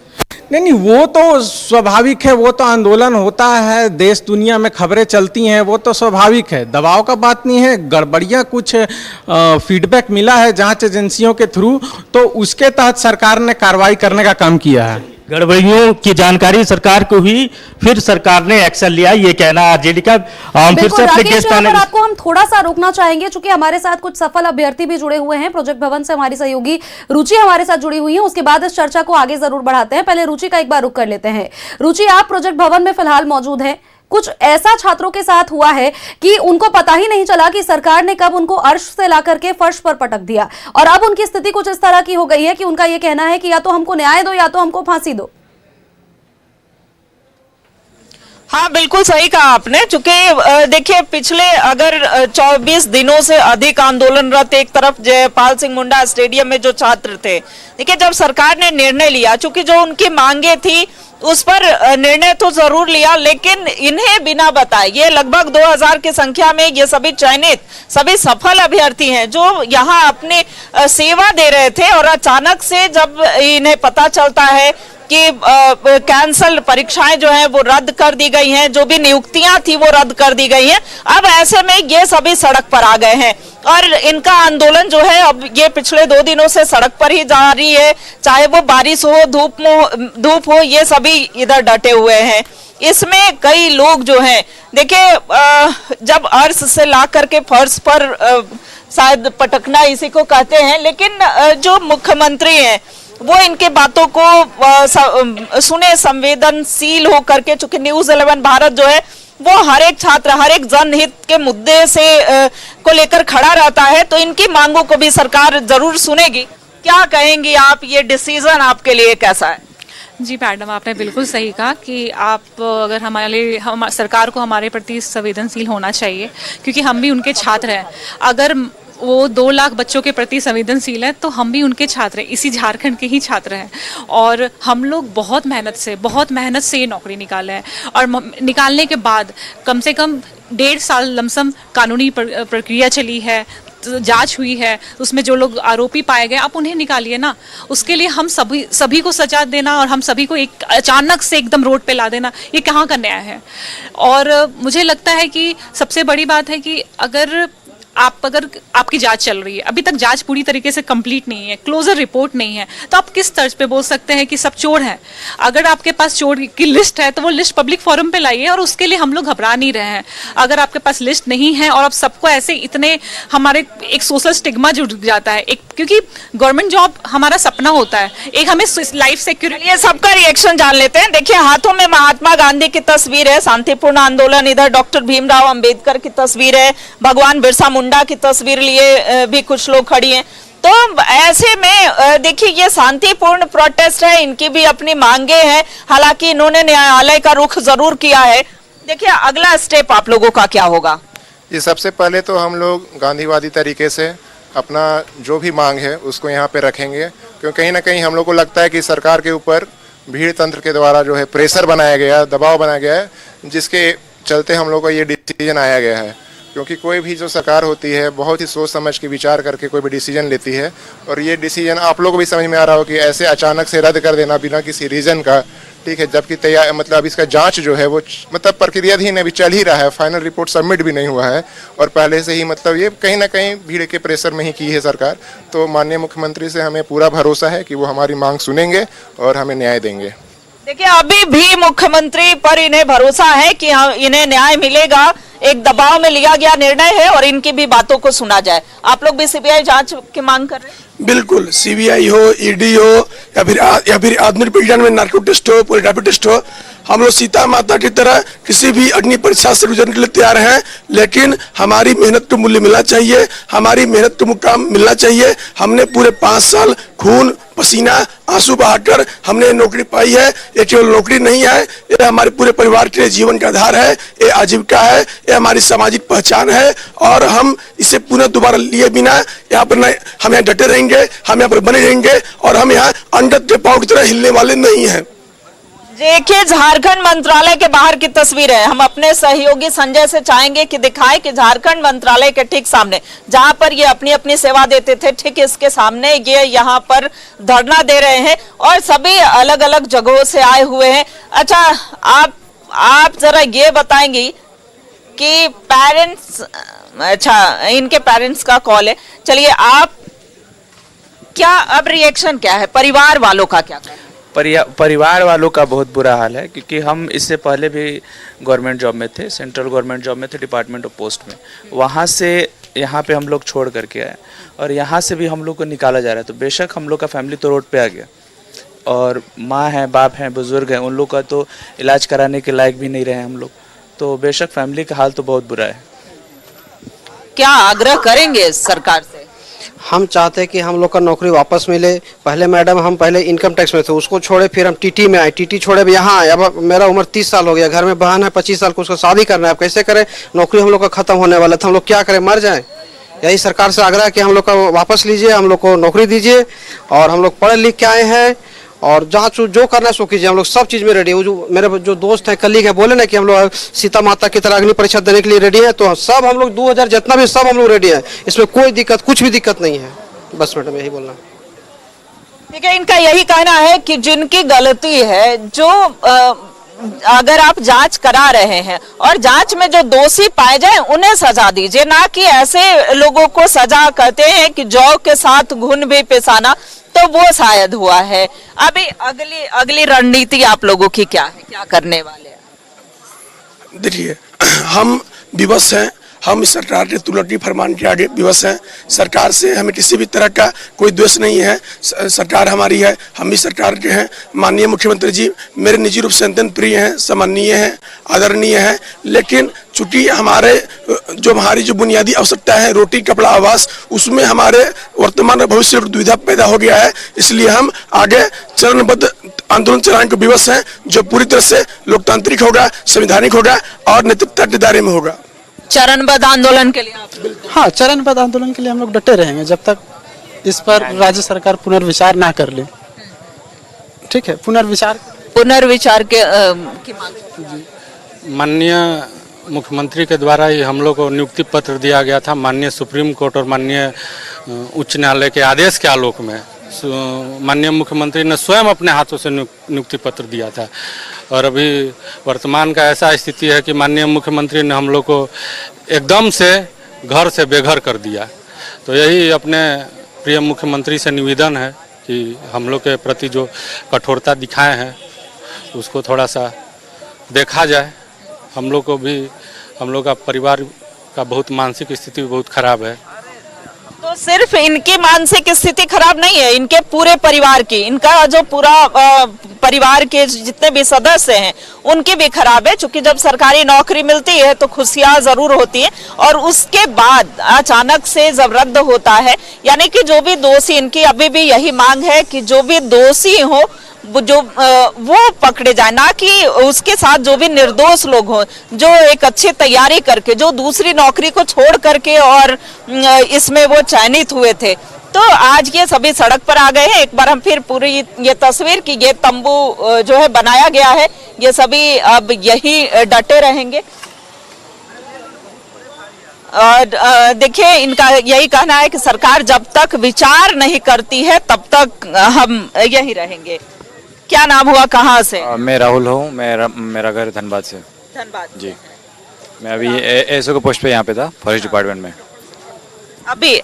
नहीं, वो तो स्वाभाविक है, वो तो आंदोलन होता है, देश दुनिया में खबरें चलती हैं वो तो स्वाभाविक है, दबाव का बात नहीं है। गड़बड़ियाँ कुछ फीडबैक मिला है जांच एजेंसियों के थ्रू, तो उसके तहत सरकार ने कार्रवाई करने का काम किया है। गड़बड़ियों की जानकारी सरकार को हुई, फिर सरकार ने एक्शन लिया, ये कहना आरजेडी का। फिर से अपने गेस्ट पैनल आपको हम थोड़ा सा रोकना चाहेंगे, चूंकि हमारे साथ कुछ सफल अभ्यर्थी भी जुड़े हुए हैं। प्रोजेक्ट भवन से हमारी सहयोगी रुचि हमारे साथ जुड़ी हुई है, उसके बाद इस चर्चा को आगे जरूर बढ़ाते हैं। पहले रुचि का एक बार रुक कर लेते हैं। रुचि, आप प्रोजेक्ट भवन में फिलहाल मौजूद हैं। कुछ ऐसा छात्रों के साथ हुआ है कि उनको पता ही नहीं चला कि सरकार ने कब उनको अर्श से ला करके फर्श पर पटक दिया, और अब उनकी स्थिति कुछ इस तरह की हो गई है कि उनका यह कहना है कि या तो हमको न्याय दो या तो हमको फांसी दो। हाँ, बिल्कुल सही कहा आपने। चूंकि देखिए, पिछले अगर 24 दिनों से अधिक आंदोलनरत, एक तरफ जयपाल सिंह मुंडा स्टेडियम में जो छात्र थे, देखिए जब सरकार ने निर्णय लिया, चूंकि जो उनकी मांगे थी उस पर निर्णय तो जरूर लिया, लेकिन इन्हें बिना बताए, ये लगभग 2000 की संख्या में ये सभी चयनित, सभी सफल अभ्यर्थी हैं जो यहाँ अपनी सेवा दे रहे थे, और अचानक से जब इन्हें पता चलता है कि कैंसल परीक्षाएं जो हैं वो रद्द कर दी गई हैं, जो भी नियुक्तियां थी वो रद्द कर दी गई हैं, अब ऐसे में ये सभी सड़क पर आ गए हैं और इनका आंदोलन जो है अब ये पिछले 2 दिनों से सड़क पर ही जारी है। चाहे वो बारिश हो, धूप हो, ये सभी इधर डटे हुए हैं। इसमें कई लोग जो हैं, देखिए जब अर्श से ला करके फर्श पर शायद पटकना इसी को कहते हैं, लेकिन जो मुख्यमंत्री हैं वो इनके बातों को सुने, संवेदनशील हो करके, चूंकि न्यूज़ 11 भारत जो है वो हर एक छात्र, हर एक जनहित के मुद्दे से को लेकर खड़ा रहता है, तो इनकी मांगों को भी सरकार जरूर सुनेगी। क्या कहेंगी आप, ये डिसीजन आपके लिए कैसा है? जी मैडम, आपने बिल्कुल सही कहा कि आप अगर हम सरकार को हमारे प्रति संवेदनशील होना चाहिए, क्योंकि हम भी उनके छात्र हैं। अगर वो 2 लाख बच्चों के प्रति संवेदनशील है तो हम भी उनके छात्र हैं, इसी झारखंड के ही छात्र हैं, और हम लोग बहुत मेहनत से ये नौकरी निकाले हैं, और निकालने के बाद कम से कम 1.5 साल लमसम कानूनी प्रक्रिया चली है, जांच हुई है, उसमें जो लोग आरोपी पाए गए आप उन्हें निकालिए ना। उसके लिए हम सभी को सजा देना और हम सभी को एक अचानक से एकदम रोड पे ला देना, ये कहाँ का न्याय है? और मुझे लगता है कि सबसे बड़ी बात है कि अगर आपकी जांच चल रही है, अभी तक जांच पूरी तरीके से कंप्लीट नहीं है, क्लोजर रिपोर्ट नहीं है, तो आप किस तर्ज पे बोल सकते हैं कि सब चोर हैं? अगर आपके पास चोर की लिस्ट है तो वो लिस्ट पब्लिक फोरम पे लाइए, और उसके लिए हम लोग घबरा नहीं रहे हैं। अगर आपके पास लिस्ट नहीं है और अब सबको ऐसे इतने, हमारे एक सोशल स्टिग्मा जुड़ जाता है, एक क्योंकि गवर्नमेंट जॉब हमारा सपना होता है, एक हमें लाइफ सिक्योरिटी। ये सबका रिएक्शन जान लेते हैं। देखिए, हाथों में महात्मा गांधी की तस्वीर है, शांतिपूर्ण आंदोलन, इधर डॉक्टर भीमराव अंबेडकर की तस्वीर है, भगवान बिरसा मुंडा की तस्वीर लिए भी कुछ लोग खड़ी हैं। तो ऐसे में देखिए, ये शांतिपूर्ण प्रोटेस्ट है, इनकी भी अपनी मांगे हैं, हालांकि इन्होंने न्यायालय का रुख जरूर किया है। देखिए, अगला स्टेप आप लोगों का क्या होगा? ये सबसे पहले तो हम लोग गांधीवादी तरीके से अपना जो भी मांग है उसको यहाँ पे रखेंगे, क्योंकि कहीं ना कहीं हम लोग को लगता है कि सरकार के ऊपर भीड़ तंत्र के द्वारा जो है प्रेशर बनाया गया, दबाव बनाया गया है, जिसके चलते हम लोग को ये डिसीजन आया गया है। क्योंकि कोई भी जो सरकार होती है बहुत ही सोच समझ के विचार करके कोई भी डिसीजन लेती है, और ये डिसीजन आप लोगों को भी समझ में आ रहा हो कि ऐसे अचानक से रद्द कर देना बिना किसी रीजन का, ठीक है, जबकि तैयार मतलब इसका जांच जो है वो मतलब प्रक्रियाधीन अभी चल ही रहा है, फाइनल रिपोर्ट सबमिट भी नहीं हुआ है, और पहले से ही मतलब ये कहीं ना कहीं भीड़ के प्रेशर में ही की है सरकार। तो माननीय मुख्यमंत्री से हमें पूरा भरोसा है कि वो हमारी मांग सुनेंगे और हमें न्याय देंगे। देखिए, अभी भी मुख्यमंत्री पर इन्हें भरोसा है कि इन्हें न्याय मिलेगा, एक दबाव में लिया गया निर्णय है और इनकी भी बातों को सुना जाए। आप लोग भी सीबीआई जांच की मांग कर रहे हैं? बिल्कुल, सीबीआई हो, ईडी हो, या फिर आधुनिक विज्ञान में नार्को टेस्ट हो, पूरे रैपिड टेस्ट हो, हम लोग सीता माता की तरह किसी भी अग्नि परीक्षा से गुजरने के लिए तैयार हैं, लेकिन हमारी मेहनत को मूल्य मिलना चाहिए, हमारी मेहनत को मुकाम मिलना चाहिए। हमने पूरे 5 साल खून पसीना आंसू बहाकर हमने नौकरी पाई है। ये केवल नौकरी नहीं है, ये हमारे पूरे परिवार के लिए जीवन का आधार है, ये आजीविका है, ये हमारी सामाजिक पहचान है, और हम इसे पुनः दोबारा लिए बिना यहाँ पर हम यहाँ डटे रहेंगे, हम यहाँ पर बने रहेंगे, और हम यहाँ अंडर के पांव की तरह हिलने वाले नहीं हैं। देखिए, झारखंड मंत्रालय के बाहर की तस्वीर है। हम अपने सहयोगी संजय से चाहेंगे कि दिखाए कि झारखंड मंत्रालय के ठीक सामने, जहां पर ये अपनी अपनी सेवा देते थे, ठीक इसके सामने ये यहाँ पर धरना दे रहे हैं, और सभी अलग अलग जगहों से आए हुए हैं। अच्छा, आप आप जरा ये बताएंगी कि पेरेंट्स, अच्छा इनके पेरेंट्स का कॉल है, चलिए आप क्या अब रिएक्शन क्या है, परिवार वालों का क्या कहना है? परिवार वालों का बहुत बुरा हाल है, क्योंकि हम इससे पहले भी गवर्नमेंट जॉब में थे, सेंट्रल गवर्नमेंट जॉब में थे, डिपार्टमेंट ऑफ पोस्ट में। वहाँ से यहाँ पे हम लोग छोड़ करके आए और यहाँ से भी हम लोग को निकाला जा रहा है। तो बेशक हम लोग का फैमिली तो रोड पे आ गया, और माँ हैं, बाप हैं, बुजुर्ग हैं, उन लोग का तो इलाज कराने के लायक भी नहीं रहे हम लोग। तो बेशक फैमिली का हाल तो बहुत बुरा है। क्या आग्रह करेंगे सरकार से? हम चाहते हैं कि हम लोग का नौकरी वापस मिले। पहले मैडम हम पहले इनकम टैक्स में थे, उसको छोड़े, फिर हम टीटी में आए, टीटी छोड़े भी यहाँ आए। अब मेरा उम्र 30 साल हो गया, घर में बहन है 25 साल को, उसका शादी करना है। अब कैसे करें, नौकरी हम लोग का खत्म होने वाला था, हम लोग क्या करें, मर जाएं। यही सरकार से आग्रह है कि हम लोग का वापस लीजिए, हम लोग को नौकरी दीजिए, और हम लोग पढ़े लिख के आए हैं, और जहाँ जो करना है सो कीजिए। हम लोग सब चीज़ में रेडी है। जो मेरे जो दोस्त हैं, कलीग हैं, बोले ना कि हम लोग सीता माता की तरह अग्नि परीक्षा देने के लिए रेडी है, तो सब हम लोग 2000 जितना भी सब हम लोग रेडी है। इसमें कोई दिक्कत, कुछ भी दिक्कत नहीं है। बस मैडम यही बोलना। ठीक है, इनका यही कहना है कि जिनकी गलती है, जो अगर आप जांच करा रहे हैं और जांच में जो दोषी पाए जाए उन्हें सजा दीजिए, ना कि ऐसे लोगों को सजा कहते हैं कि जौ के साथ घुन भी पिसाना, तो वो शायद हुआ है। अभी अगली रणनीति आप लोगों की क्या है, क्या करने वाले हैं? देखिए, हम विवश हैं, हम इस सरकार के तुलटी फरमान के आगे विवश हैं। सरकार से हमें किसी भी तरह का कोई द्वेष नहीं है, सरकार हमारी है, हम भी सरकार के हैं। माननीय मुख्यमंत्री जी मेरे निजी रूप से अत्यंत प्रिय हैं, सम्माननीय हैं, आदरणीय हैं, लेकिन चूंकि हमारी जो बुनियादी आवश्यकता है, रोटी कपड़ा आवास, उसमें हमारे वर्तमान भविष्य में दुविधा पैदा हो गया है। इसलिए हम आगे चरणबद्ध आंदोलन चलाने को विवश हैं, जो पूरी तरह से लोकतांत्रिक होगा, संवैधानिक होगा और नेतृत्व के दायरे में होगा। चरणबद्ध आंदोलन के लिए आप? हाँ, चरणबद्ध आंदोलन के लिए हम लोग डटे रहेंगे जब तक इस पर राज्य सरकार पुनर्विचार ना कर ले। ठीक है, पुनर्विचार की मांग। माननीय मुख्यमंत्री के द्वारा ही हम लोग को नियुक्ति पत्र दिया गया था। माननीय सुप्रीम कोर्ट और माननीय उच्च न्यायालय के आदेश के आलोक में माननीय मुख्यमंत्री ने स्वयं अपने हाथों से नियुक्ति पत्र दिया था। और अभी वर्तमान का ऐसा स्थिति है कि माननीय मुख्यमंत्री ने हम लोग को एकदम से घर से बेघर कर दिया। तो यही अपने प्रिय मुख्यमंत्री से निवेदन है कि हम लोग के प्रति जो कठोरता दिखाए हैं उसको थोड़ा सा देखा जाए। हम लोग का परिवार का बहुत मानसिक स्थिति बहुत खराब है। तो सिर्फ इनकी मानसिक स्थिति खराब नहीं है, इनके पूरे परिवार की, इनका जो पूरा परिवार के जितने भी सदस्य हैं उनकी भी खराब है। क्योंकि जब सरकारी नौकरी मिलती है तो खुशियां जरूर होती हैं, और उसके बाद अचानक से जब रद्द होता है, यानी कि जो भी दोषी, इनकी अभी भी यही मांग है कि जो भी दोषी हो वो पकड़े जाए, ना कि उसके साथ जो भी निर्दोष लोग हों, जो एक अच्छी तैयारी करके, जो दूसरी नौकरी को छोड़ करके और इसमें वो चयनित हुए थे। तो आज ये सभी सड़क पर आ गए हैं। एक बार हम फिर पूरी ये तस्वीर की, ये तंबू जो है बनाया गया है, ये सभी अब यही डटे रहेंगे। और देखिए, इनका यही कहना है कि सरकार जब तक विचार नहीं करती है तब तक हम यही रहेंगे। क्या नाम हुआ, कहाँ से? मैं राहुल हूँ, मेरा घर धनबाद से। धनबाद जी, मैं अभी एसओ के पोस्ट पे यहाँ पे था, फॉरेस्ट डिपार्टमेंट में।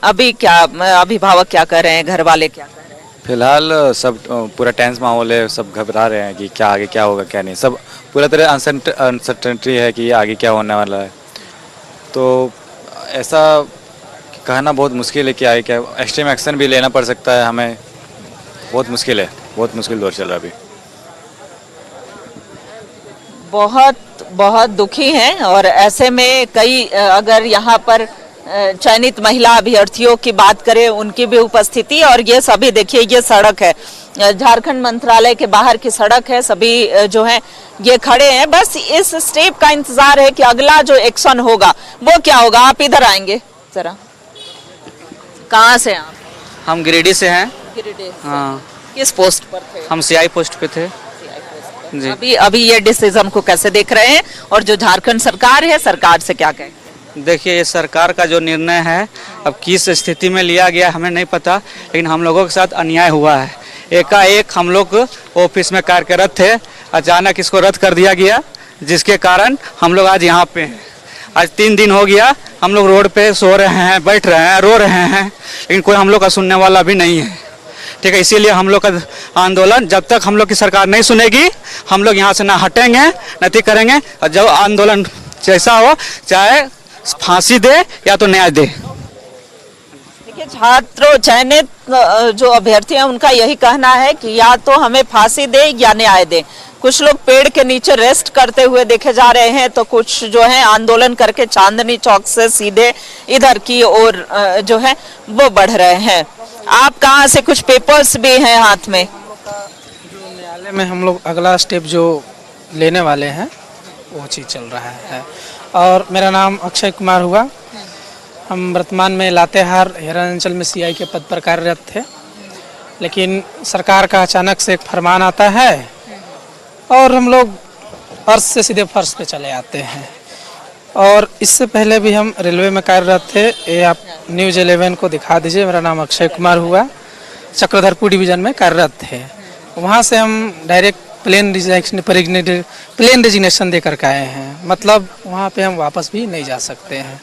अभी क्या अभिभावक क्या कर रहे हैं, घर वाले क्या कर रहे हैं? फिलहाल सब पूरा टेंस माहौल है, सब घबरा रहे हैं कि क्या आगे क्या होगा क्या नहीं, सब पूरा तरह अनसर्टेनिटी है कि आगे क्या होने वाला है। तो ऐसा कहना बहुत मुश्किल है कि आगे क्या, एक्सट्रीम एक्शन भी लेना पड़ सकता है हमें। बहुत मुश्किल है, बहुत मुश्किल दौर चल रहा है अभी। बहुत दुखी हैं, और ऐसे में कई, अगर यहाँ पर चयनित महिला अभ्यर्थियों की बात करें, उनकी भी उपस्थिति, और ये सभी देखिए, ये सड़क है, झारखंड मंत्रालय के बाहर की सड़क है, सभी जो है ये खड़े हैं। बस इस स्टेप का इंतजार है कि अगला जो एक्शन होगा वो क्या होगा। आप इधर आएंगे जरा। कहाँ से आप? हम गिरिडीह से हैं। गिरिडीह से। हाँ। किस पोस्ट पर थे? हम सीआई पोस्ट पे थे जी। अभी ये डिसीजन को कैसे देख रहे हैं, और जो झारखंड सरकार है, सरकार से क्या कहें? देखिए, ये सरकार का जो निर्णय है अब किस स्थिति में लिया गया हमें नहीं पता, लेकिन हम लोगों के साथ अन्याय हुआ है। एकाएक हम लोग ऑफिस में कार्यरत थे, अचानक इसको रद्द कर दिया गया, जिसके कारण हम लोग आज यहाँ पे हैं। आज 3 दिन हो गया हम लोग रोड पे सो रहे हैं, बैठ रहे हैं, रो रहे हैं, लेकिन कोई हम लोग का सुनने वाला भी नहीं है। ठीक है, इसीलिए हम लोग का आंदोलन जब तक हम लोग की सरकार नहीं सुनेगी हम लोग यहाँ से ना हटेंगे न ठीक करेंगे। और जब आंदोलन जैसा हो, चाहे फांसी दे या तो न्याय दे। देखिए, छात्रों चयनित जो अभ्यर्थी हैं उनका यही कहना है कि या तो हमें फांसी दे या न्याय दे। कुछ लोग पेड़ के नीचे रेस्ट करते हुए देखे जा रहे हैं, तो कुछ जो है आंदोलन करके चांदनी चौक से सीधे इधर की ओर जो है वो बढ़ रहे हैं। आप कहाँ से? कुछ पेपर्स भी हैं हाथ में। जो न्यायालय में हम लोग अगला स्टेप जो लेने वाले हैं वो चीज़ चल रहा है। और मेरा नाम अक्षय कुमार हुआ। हम वर्तमान में लातेहार हिरानंचल में सीआई के पद पर कार्यरत थे, लेकिन सरकार का अचानक से एक फरमान आता है और हम लोग अर्श से सीधे फर्श पे चले आते हैं। और इससे पहले भी हम रेलवे में कार्यरत थे। ये आप न्यूज़ 11 को दिखा दीजिए। मेरा नाम अक्षय कुमार हुआ, चक्रधरपुर डिवीज़न में कार्यरत थे। वहाँ से हम डायरेक्ट प्लेन रेजिग्नेशन दे करके आए हैं। मतलब वहाँ पे हम वापस भी नहीं जा सकते हैं,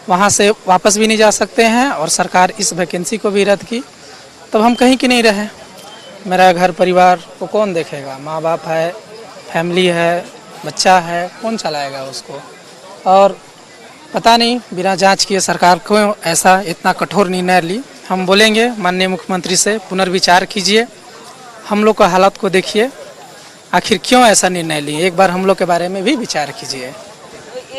वहाँ से वापस भी नहीं जा सकते हैं। और सरकार इस वैकेंसी को भी रद्द की, तब हम कहीं की नहीं रहे। मेरा घर परिवार को कौन देखेगा? माँ बाप है, फैमिली है, बच्चा है, कौन चलाएगा उसको? और पता नहीं बिना जांच किए सरकार क्यों ऐसा इतना कठोर निर्णय ली। हम बोलेंगे माननीय मुख्यमंत्री से पुनर्विचार कीजिए, हम लोग का हालत को देखिए, आखिर क्यों ऐसा निर्णय लिए। एक बार हम लोग के बारे में भी विचार कीजिए।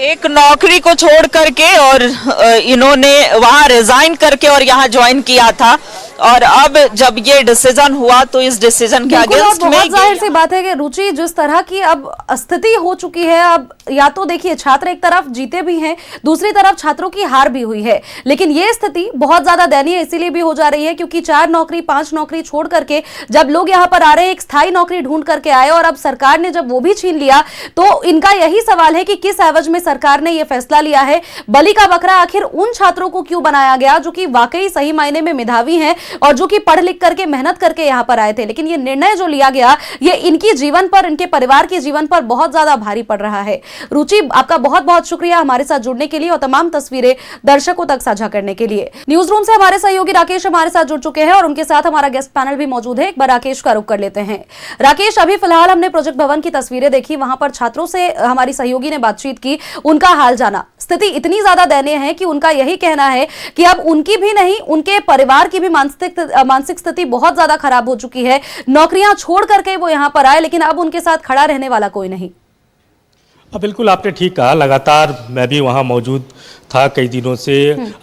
एक नौकरी को छोड़ करके और इन्होंने वहाँ रिजाइन करके और यहाँ ज्वाइन किया था, और अब जब ये डिसीजन हुआ तो इस डिसीजन के अगेंस्ट में बहुत जाहिर सी बात है कि रुचि जिस तरह की अब स्थिति हो चुकी है, अब या तो देखिए छात्र एक तरफ जीते भी हैं, दूसरी तरफ छात्रों की हार भी हुई है। लेकिन ये स्थिति बहुत ज्यादा दयनीय इसीलिए भी हो जा रही है क्योंकि 4 नौकरी 5 नौकरी छोड़ करके जब लोग यहाँ पर आ रहे हैं, एक स्थायी नौकरी ढूंढ करके आए, और अब सरकार ने जब वो भी छीन लिया, तो इनका यही सवाल है कि किस एवज में सरकार ने यह फैसला लिया है। बलि का बकरा आखिर उन छात्रों को क्यों बनाया गया जो कि वाकई सही मायने में मेधावी हैं और जो कि पढ़ लिख करके मेहनत करके यहां पर आए थे। लेकिन ये निर्णय जो लिया गया, ये इनकी जीवन पर, इनके परिवार के जीवन पर बहुत ज्यादा भारी पड़ रहा है। रुचि, आपका बहुत बहुत शुक्रिया हमारे साथ जुड़ने के लिए और तमाम तस्वीरें दर्शकों तक साझा करने के लिए। न्यूज रूम से हमारे सहयोगी राकेश हमारे साथ जुड़ चुके हैं और उनके साथ हमारा गेस्ट पैनल भी मौजूद है। एक बार राकेश का रुख कर लेते हैं। राकेश, अभी फिलहाल हमने प्रोजेक्ट भवन की तस्वीरें देखी, वहां पर छात्रों से हमारी सहयोगी ने बातचीत की, उनका हाल जाना। स्थिति इतनी ज्यादा दयनीय है कि उनका यही कहना है कि अब उनकी भी नहीं, उनके परिवार की भी मानसिक स्थिति बहुत ज्यादा खराब हो चुकी है। नौकरियां छोड़ करके वो यहां पर आए, लेकिन अब उनके साथ खड़ा रहने वाला कोई नहीं। बिल्कुल आपने ठीक कहा। लगातार मैं भी वहाँ मौजूद था कई दिनों से,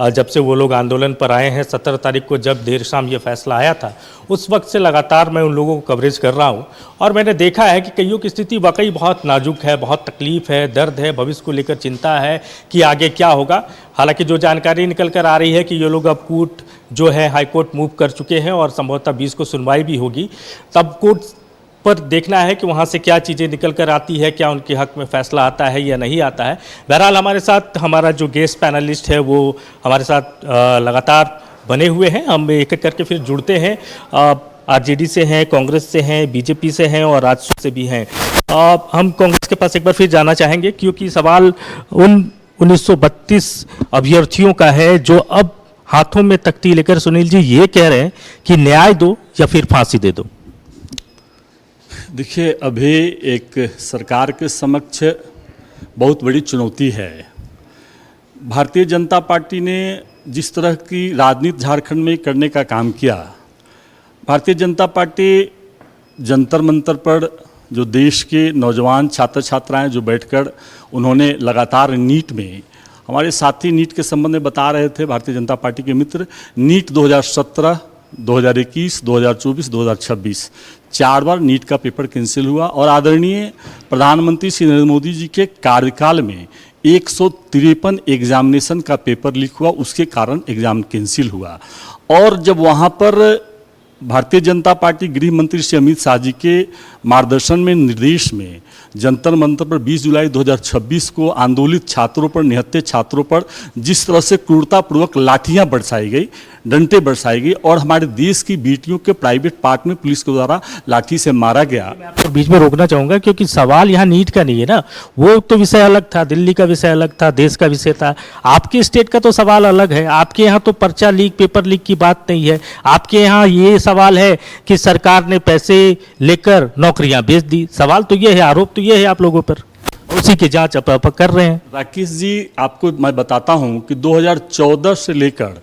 जब से वो लोग आंदोलन पर आए हैं। 17 तारीख को जब देर शाम ये फैसला आया था, उस वक्त से लगातार मैं उन लोगों को कवरेज कर रहा हूँ और मैंने देखा है कि कईयों की स्थिति वाकई बहुत नाजुक है, बहुत तकलीफ है, दर्द है, भविष्य को लेकर चिंता है कि आगे क्या होगा। हालांकि जो जानकारी निकल कर आ रही है कि ये लोग अब कोर्ट जो है हाई कोर्ट मूव कर चुके हैं और संभवतः 20 को सुनवाई भी होगी। तब कोर्ट पर देखना है कि वहाँ से क्या चीज़ें निकल कर आती है, क्या उनके हक में फैसला आता है या नहीं आता है। बहरहाल हमारे साथ हमारा जो गेस्ट पैनलिस्ट है वो हमारे साथ लगातार बने हुए हैं। हम एक एक करके फिर जुड़ते हैं। आरजेडी से हैं, कांग्रेस से हैं, बीजेपी से हैं और राजद से भी हैं। हम कांग्रेस के पास एक बार फिर जाना चाहेंगे क्योंकि सवाल उन 1932 अभ्यर्थियों का है जो अब हाथों में तख्ती लेकर सुनील जी ये कह रहे हैं कि न्याय दो या फिर फांसी दे दो। देखिए, अभी एक सरकार के समक्ष बहुत बड़ी चुनौती है। भारतीय जनता पार्टी ने जिस तरह की राजनीति झारखंड में करने का काम किया, भारतीय जनता पार्टी जंतर मंतर पर जो देश के नौजवान छात्र छात्राएं जो बैठकर उन्होंने लगातार नीट में, हमारे साथी नीट के संबंध में बता रहे थे, भारतीय जनता पार्टी के मित्र, नीट 2017, 2021, 2024, 2026 4 बार नीट का पेपर कैंसिल हुआ और आदरणीय प्रधानमंत्री श्री नरेंद्र मोदी जी के कार्यकाल में 153 एग्जामिनेशन का पेपर लीक हुआ, उसके कारण एग्जाम कैंसिल हुआ। और जब वहाँ पर भारतीय जनता पार्टी गृह मंत्री श्री अमित शाह जी के मार्गदर्शन में, निर्देश में जंतर मंतर पर 20 जुलाई 2026 को आंदोलित छात्रों पर, निहत्थे छात्रों पर जिस तरह से क्रूरतापूर्वक लाठियां बरसाई गई, डंडे बरसाई गई और हमारे देश की बेटियों के प्राइवेट पार्ट में पुलिस के द्वारा लाठी से मारा गया। मैं आपको बीच में रोकना चाहूंगा क्योंकि सवाल यहाँ नीट का नहीं है ना, वो तो विषय अलग था, दिल्ली का विषय अलग था, देश का विषय था। आपके स्टेट का तो सवाल अलग है। आपके यहाँ तो पर्चा लीक, पेपर लीक की बात नहीं है। आपके यहाँ ये सवाल है कि सरकार ने पैसे लेकर नौकरियां बेच दी। सवाल तो ये है, आरोप तो ये है आप लोगों पर, उसी की जांच अब कर रहे हैं। राकेश जी, आपको मैं बताता हूं कि 2014 से लेकर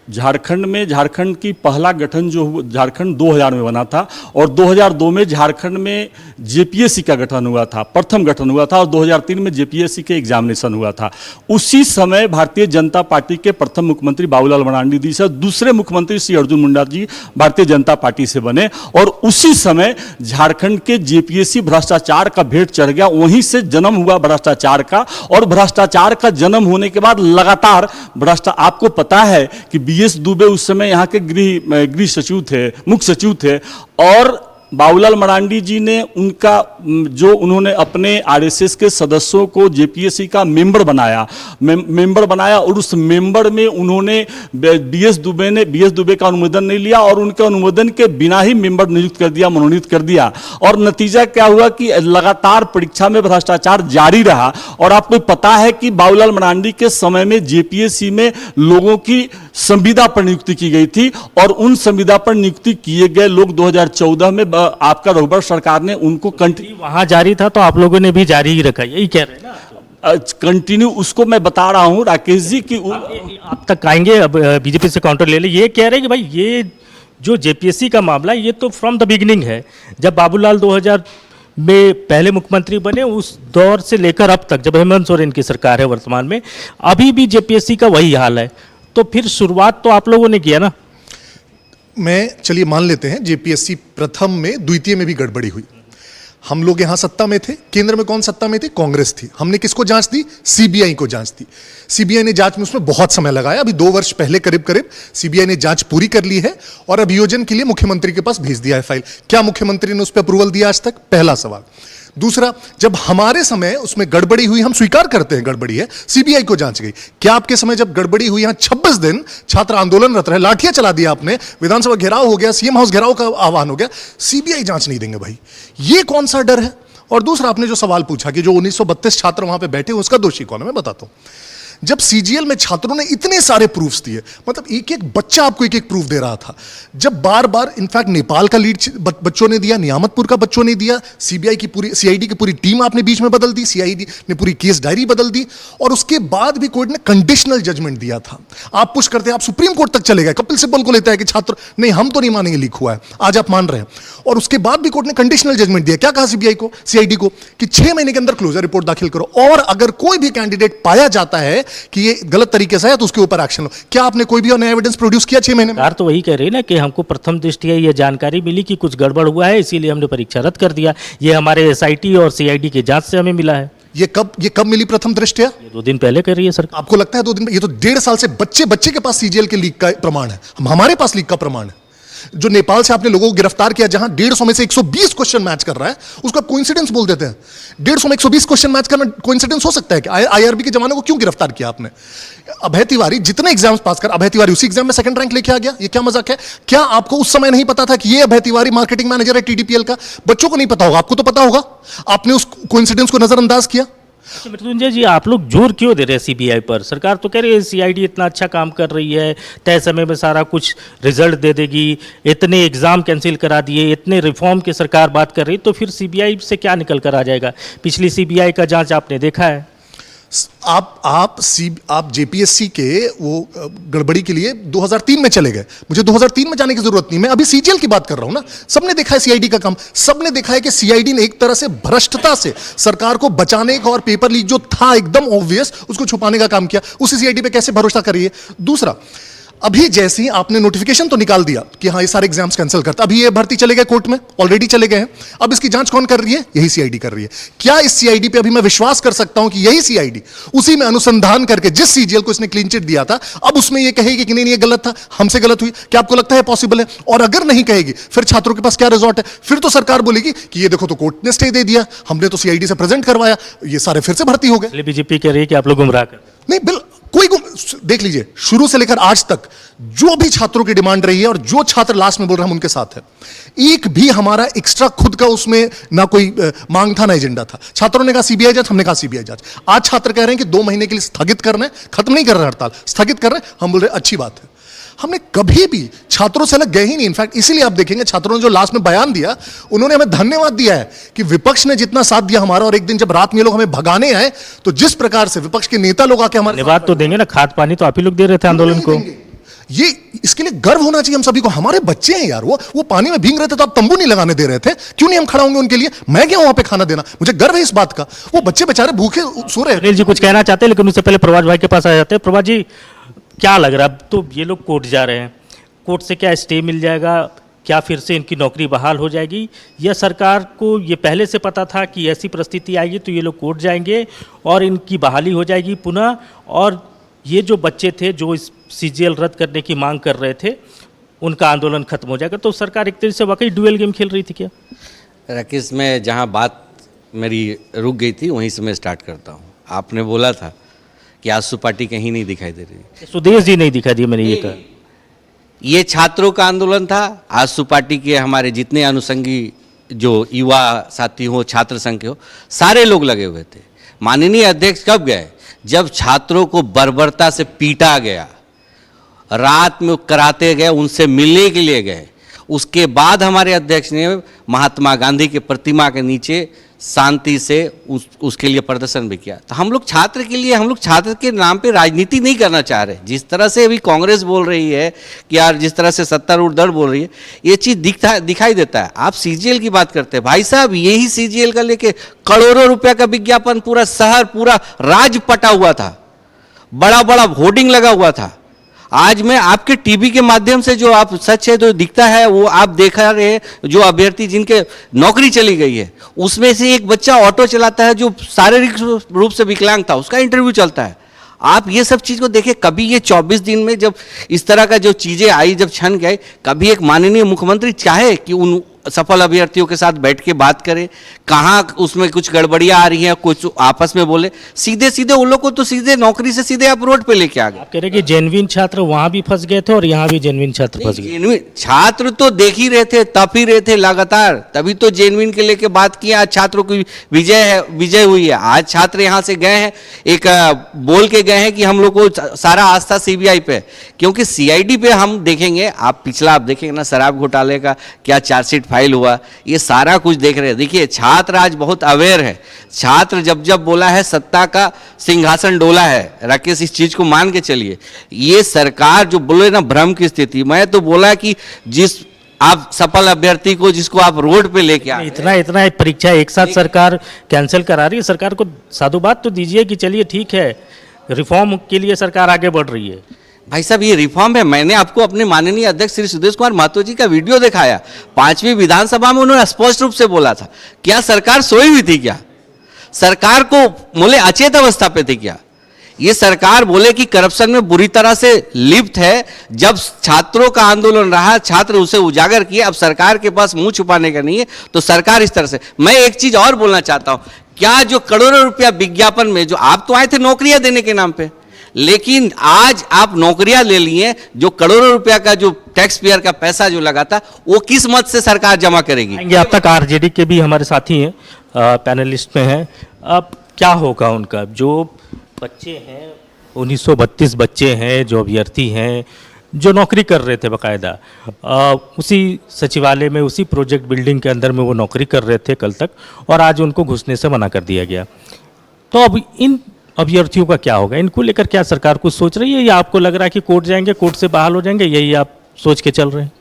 झारखंड की पहला गठन जो हुआ, झारखंड 2000 में बना था और 2002 में झारखंड में जेपीएससी का गठन हुआ था, प्रथम गठन हुआ था, और 2003 में जेपीएससी के एग्जामिनेशन हुआ था। उसी समय भारतीय जनता पार्टी के प्रथम मुख्यमंत्री बाबूलाल मरांडी जी से दूसरे मुख्यमंत्री श्री अर्जुन मुंडा जी भारतीय जनता पार्टी से बने और उसी समय झारखंड के जेपीएससी भ्रष्टाचार का भेंट चढ़ गया। वहीं से जन्म हुआ भ्रष्टाचार का, और भ्रष्टाचार का जन्म होने के बाद लगातार आपको पता है कि बीएस दुबे उस समय यहाँ के गृह सचिव थे, मुख्य सचिव थे, और बाबूलाल मरांडी जी ने उन्होंने अपने आरएसएस के सदस्यों को जेपीएससी का मेंबर बनाया और उस मेंबर में उन्होंने बीएस दुबे का अनुमोदन नहीं लिया और उनके अनुमोदन के बिना ही मेंबर मनोनीत कर दिया। और नतीजा क्या हुआ कि लगातार परीक्षा में भ्रष्टाचार जारी रहा। और आपको पता है कि बाबूलाल मरांडी के समय में जेपीएससी में लोगों की संविदा पर नियुक्ति की गई थी और उन संविदा पर नियुक्ति किए गए लोग 2014 में आपका रघुबर सरकार ने उनको वहां जारी था तो आप लोगों ने भी जारी ही रखा, यही कह रहे हैं ना कंटिन्यू। उसको मैं बता रहा हूं राकेश जी कि आप तक आएंगे, अब बीजेपी से काउंटर ले ले। ये कह रहे हैं कि भाई ये जो जेपीएससी का मामला ये तो फ्रॉम द बिगिनिंग है, जब बाबूलाल 2000 में पहले मुख्यमंत्री बने उस दौर से लेकर अब तक, जब हेमंत सोरेन की सरकार है वर्तमान में, अभी भी जेपीएससी का वही हाल है। तो फिर शुरुआत तो आप लोगों ने किया ना। चलिए मान लेते हैं जेपीएससी प्रथम में, द्वितीय में भी गड़बड़ी हुई। हम लोग यहां सत्ता में थे, केंद्र में कौन सत्ता में थे? कांग्रेस थी। हमने किसको जांच दी? सीबीआई को जांच दी। सीबीआई ने जांच में उसमें बहुत समय लगाया। अभी 2 वर्ष पहले करीब सीबीआई ने जांच पूरी कर ली है और अभियोजन के लिए मुख्यमंत्री के पास भेज दिया है फाइल। क्या मुख्यमंत्री ने उस पर अप्रूवल दिया आज तक? पहला सवाल। दूसरा, जब हमारे समय उसमें गड़बड़ी हुई, हम स्वीकार करते हैं गड़बड़ी है, सीबीआई को जांच गई। क्या आपके समय जब गड़बड़ी हुई, यहां 26 दिन छात्र आंदोलनरत रहे, लाठियां चला दिया आपने, विधानसभा घेराव हो गया, सीएम हाउस घेराव का आह्वान हो गया, सीबीआई जांच नहीं देंगे भाई, ये कौन सा डर है? और दूसरा, आपने जो सवाल पूछा कि जो 1932 छात्र वहां पे बैठे उसका दोषी कौन है, मैं बताता हूं। जब सीजीएल में छात्रों ने इतने सारे प्रूफ्स दिए, मतलब एक एक बच्चा आपको एक एक प्रूफ दे रहा था, जब बार बार इनफैक्ट नेपाल का लीड बच्चों ने दिया, नियामतपुर का बच्चों ने दिया, सीआईडी की पूरी टीम आपने बीच में बदल दी, सीआईडी ने पूरी केस डायरी बदल दी, और उसके बाद भी कोर्ट ने कंडीशनल जजमेंट दिया था। आप पुश करते हैं, आप सुप्रीम कोर्ट तक चले गए, कपिल सिब्बल को लेता है कि छात्र नहीं, हम तो नहीं मानेंगे लीक हुआ है, आज आप मान रहे हैं, और उसके बाद भी कोर्ट ने कंडीशनल जजमेंट दिया। क्या कहा सीआईडी को कि 6 महीने के अंदर क्लोजर रिपोर्ट दाखिल करो, और अगर कोई भी कैंडिडेट पाया जाता है कि ये गलत तरीके से है तो उसके ऊपर एक्शन लो। क्या आपने कोई भी नया एविडेंस प्रोड्यूस किया 6 महीने में? सरकार तो वही कह रही है ना कि हमको प्रथम दृष्टया ये जानकारी मिली कि कुछ गड़बड़ हुआ है, इसीलिए हमने परीक्षा रद्द कर दिया। ये हमारे एसआईटी और सीआईडी की जांच से हमें मिला है। ये कब मिली प्रथम दृष्टया? 2 दिन पहले कर रही है सरकार। आपको लगता है 2 दिन? ये तो 1.5 साल से बच्चे के पास सीजीएल के लीक का प्रमाण है, हमारे पास लीक का प्रमाण है। जो नेपाल से आपने लोगों को गिरफ्तार किया, जहां 150 में से 120 क्वेश्चन मैच कर रहा है, उसको कोइंसिडेंस बोल देते हैं। 150 में 120 क्वेश्चन मैच करना कोइंसिडेंस हो सकता है कि आईआरबी के जवानों को क्यों गिरफ्तार किया आपने? अभय तिवारी जितने एग्जाम्स पास कर, अभय तिवारी उसी एग्जाम में 2nd रैंक लेके आ गया। ये क्या मजाक है? क्या आपको उस समय नहीं पता था कि ये अभय तिवारी मार्केटिंग मैनेजर है टीडीपीएल का? बच्चों को नहीं पता होगा, आपको तो पता होगा। आपने उस कोइंसिडेंस को नजरअंदाज किया। मृत्युंजय जी, आप लोग जोर क्यों दे रहे हैं सीबीआई पर? सरकार तो कह रही है सीआईडी इतना अच्छा काम कर रही है, तय समय में सारा कुछ रिजल्ट दे देगी, इतने एग्जाम कैंसिल करा दिए, इतने रिफॉर्म की सरकार बात कर रही, तो फिर सीबीआई से क्या निकल कर आ जाएगा? पिछली सीबीआई का जांच आपने देखा है। आप जेपीएससी के वो गड़बड़ी के लिए 2003 में चले गए। मुझे 2003 में जाने की जरूरत नहीं, मैं अभी सीजीएल की बात कर रहा हूं ना। सबने देखा है सीआईडी का काम, सबने देखा है कि सीआईडी ने एक तरह से भ्रष्टता से सरकार को बचाने का और पेपर लीक जो था एकदम ऑब्वियस उसको छुपाने का काम किया। उसी सीआईडी पे कैसे भरोसा करिए? दूसरा, अभी जैसे ही आपने नोटिफिकेशन तो निकाल दिया कि हाँ ये सारे एग्जाम्स कैंसिल करता, अभी ये भर्ती चले गए कोर्ट में, ऑलरेडी चले गए हैं। अब इसकी जांच कौन कर रही है? यही सीआईडी कर रही है। क्या इस सीआईडी पे अभी मैं विश्वास कर सकता हूं कि यही सीआईडी उसी में अनुसंधान करके जिस सीजीएल को इसने क्लीन चिट दिया था, अब उसमें ये कहेगी कि नहीं ये गलत था, हमसे गलत हुई? क्या आपको लगता है पॉसिबल है? और अगर नहीं कहेगी, फिर छात्रों के पास क्या रिजॉर्ट है? फिर तो सरकार बोलेगी कि ये देखो तो कोर्ट ने स्टे दे दिया, हमने तो सीआईडी से प्रेजेंट करवाया, ये सारे फिर से भर्ती हो गए। बीजेपी कह रही है कि आप लोग गुमराह कर। नहीं, देख लीजिए, शुरू से लेकर आज तक जो भी छात्रों की डिमांड रही है और जो छात्र लास्ट में बोल रहे हैं हम उनके साथ है। एक भी हमारा एक्स्ट्रा खुद का उसमें ना कोई मांग था ना एजेंडा था। छात्रों ने कहा सीबीआई जांच, हमने कहा सीबीआई जांच। आज छात्र कह रहे हैं कि 2 महीने के लिए स्थगित कर रहे हैं, खत्म नहीं कर रहे हड़ताल, स्थगित कर रहे हैं। हम बोल रहे हैं अच्छी बात है। हमने कभी भी छात्रों से अलग गए ही नहीं। इनफैक्ट इसीलिए आप देखेंगे छात्रों ने जो लास्ट में बयान दिया, उन्होंने हमें धन्यवाद दिया है कि विपक्ष ने जितना साथ दिया हमारा, और एक दिन जब रात में लोग हमें भगाने आए तो जिस प्रकार से विपक्ष के नेता लोग आके हमारे धन्यवाद तो देंगे ना, खाद पानी तो आप ही लोग दे रहे थे आंदोलन को। ये इसके लिए गर्व होना चाहिए हम सभी को। हमारे बच्चे हैं यार, वो पानी में भीग रहे थे तो आप तंबू नहीं लगाने दे रहे थे, क्यों नहीं हम खड़ा होंगे उनके लिए? मैं गया वहां पे खाना देना, मुझे गर्व है इस बात का। वो बच्चे बेचारे भूखे सो रहे हैं। अनिल जी कुछ कहना चाहते हैं, लेकिन उससे पहले प्रभात भाई के पास आ जाते हैं। प्रभात जी, क्या लग रहा है, अब तो ये लोग कोर्ट जा रहे हैं, कोर्ट से क्या स्टे मिल जाएगा? क्या फिर से इनकी नौकरी बहाल हो जाएगी, या सरकार को ये पहले से पता था कि ऐसी परिस्थिति आएगी तो ये लोग कोर्ट जाएंगे और इनकी बहाली हो जाएगी पुनः? और ये जो बच्चे थे जो इस सीजीएल रद्द करने की मांग कर रहे थे, उनका आंदोलन खत्म हो जाएगा? तो सरकार एक तरह से वाकई डुअल गेम खेल रही थी क्या? राकेश, मैं जहाँ बात मेरी रुक गई थी वहीं से मैं स्टार्ट करता हूँ। आपने बोला था कि आजसू पार्टी कहीं नहीं दिखाई दे रही। सुदेश जी नहीं दिखा दिया, मैंने ये कहा। ये छात्रों का आंदोलन था। आजसू पार्टी के हमारे जितने अनुषंगी जो युवा साथी हो, छात्र संघ के हो, सारे लोग लगे हुए थे। माननीय अध्यक्ष कब गए? जब छात्रों को बर्बरता से पीटा गया, रात में कराते गए, उनसे मिलने के लिए गए। उसके बाद हमारे अध्यक्ष ने महात्मा गांधी के प्रतिमा के नीचे शांति से उसके लिए प्रदर्शन भी किया। तो हम लोग छात्र के लिए, हम लोग छात्र के नाम पे राजनीति नहीं करना चाह रहे। जिस तरह से अभी कांग्रेस बोल रही है कि यार, जिस तरह से सत्तारूढ़ दल बोल रही है, ये चीज़ दिखाई देता है। आप सीजीएल की बात करते हैं, भाई साहब यही सीजीएल का लेके करोड़ों रुपया का विज्ञापन पूरा शहर, पूरा राज्य पटा हुआ था, बड़ा बड़ा होर्डिंग लगा हुआ था। आज मैं आपके टीवी के माध्यम से जो आप सच है जो दिखता है वो आप देखा रहे हैं। जो अभ्यर्थी जिनके नौकरी चली गई है, उसमें से एक बच्चा ऑटो चलाता है जो शारीरिक रूप से विकलांग था, उसका इंटरव्यू चलता है। आप ये सब चीज़ को देखें। कभी ये 24 दिन में जब इस तरह का जो चीज़ें आई, जब छन गए, कभी एक माननीय मुख्यमंत्री चाहे कि उन सफल अभ्यर्थियों के साथ बैठ के बात करें, कहाँ उसमें कुछ गड़बड़ियाँ आ रही हैं, कुछ आपस में बोले, सीधे सीधे उन लोग को तो सीधे नौकरी से सीधे आप रोड पे लेके आ गए। आप कह रहे कि जेन्युइन छात्र वहाँ भी फंस गए थे और यहाँ भी जेन्युइन छात्र फंस गए। जेन्युइन छात्र तो देख ही रहे थे, तप ही रहे थे लगातार, तभी तो जेन्युइन के लेके बात किया। आज छात्रों की विजय हुई है। आज छात्र यहाँ से गए हैं, एक बोल के गए हैं कि हम लोग को सारा आस्था सीबीआई पे, क्योंकि सीआईडी पे हम देखेंगे, आप पिछला आप देखेंगे ना, शराब घोटाले का क्या चार्जशीट फाइल हुआ, ये सारा कुछ देख रहे हैं। देखिए, छात्र आज बहुत अवेयर है। छात्र जब जब बोला है सत्ता का सिंहासन डोला है, राकेश इस चीज को मान के चलिए। ये सरकार जो बोले ना भ्रम की स्थिति, मैं तो बोला कि जिस आप सफल अभ्यर्थी को जिसको आप रोड पे लेके आए, इतना परीक्षा एक साथ सरकार कैंसिल करा रही है। सरकार को साधुवाद तो दीजिए कि चलिए ठीक है, रिफॉर्म के लिए सरकार आगे बढ़ रही है। भाई साहब ये रिफॉर्म है। मैंने आपको अपने माननीय अध्यक्ष श्री सुदेश कुमार महतो जी का वीडियो दिखाया। 5वीं विधानसभा में उन्होंने स्पष्ट रूप से बोला था, क्या सरकार सोई हुई थी क्या? सरकार को बोले अचेत अवस्था पे थी क्या? ये सरकार बोले कि करप्शन में बुरी तरह से लिप्त है। जब छात्रों का आंदोलन रहा, छात्र उसे उजागर किए। अब सरकार के पास मुंह छुपाने का नहीं है, तो सरकार इस तरह से। मैं एक चीज और बोलना चाहता हूं, क्या जो करोड़ों रुपया विज्ञापन में, जो आप तो आए थे नौकरियां देने के नाम पे, लेकिन आज आप नौकरियां ले लिए, जो करोड़ों रुपया का जो टैक्स पेयर का पैसा जो लगा था, वो किस मत से सरकार जमा करेगी? अब तक आरजेडी के भी हमारे साथी हैं, पैनलिस्ट में हैं। अब क्या होगा उनका? जो बच्चे हैं, 1932 बच्चे हैं जो अभ्यर्थी हैं, जो नौकरी कर रहे थे बाकायदा, उसी सचिवालय में, उसी प्रोजेक्ट बिल्डिंग के अंदर में वो नौकरी कर रहे थे कल तक, और आज उनको घुसने से मना कर दिया गया। तो अब इन अभ्यर्थियों का क्या होगा? इनको लेकर क्या सरकार कुछ सोच रही है, या आपको लग रहा है कि कोर्ट जाएंगे, कोर्ट से बहाल हो जाएंगे, यही आप सोच के चल रहे हैं?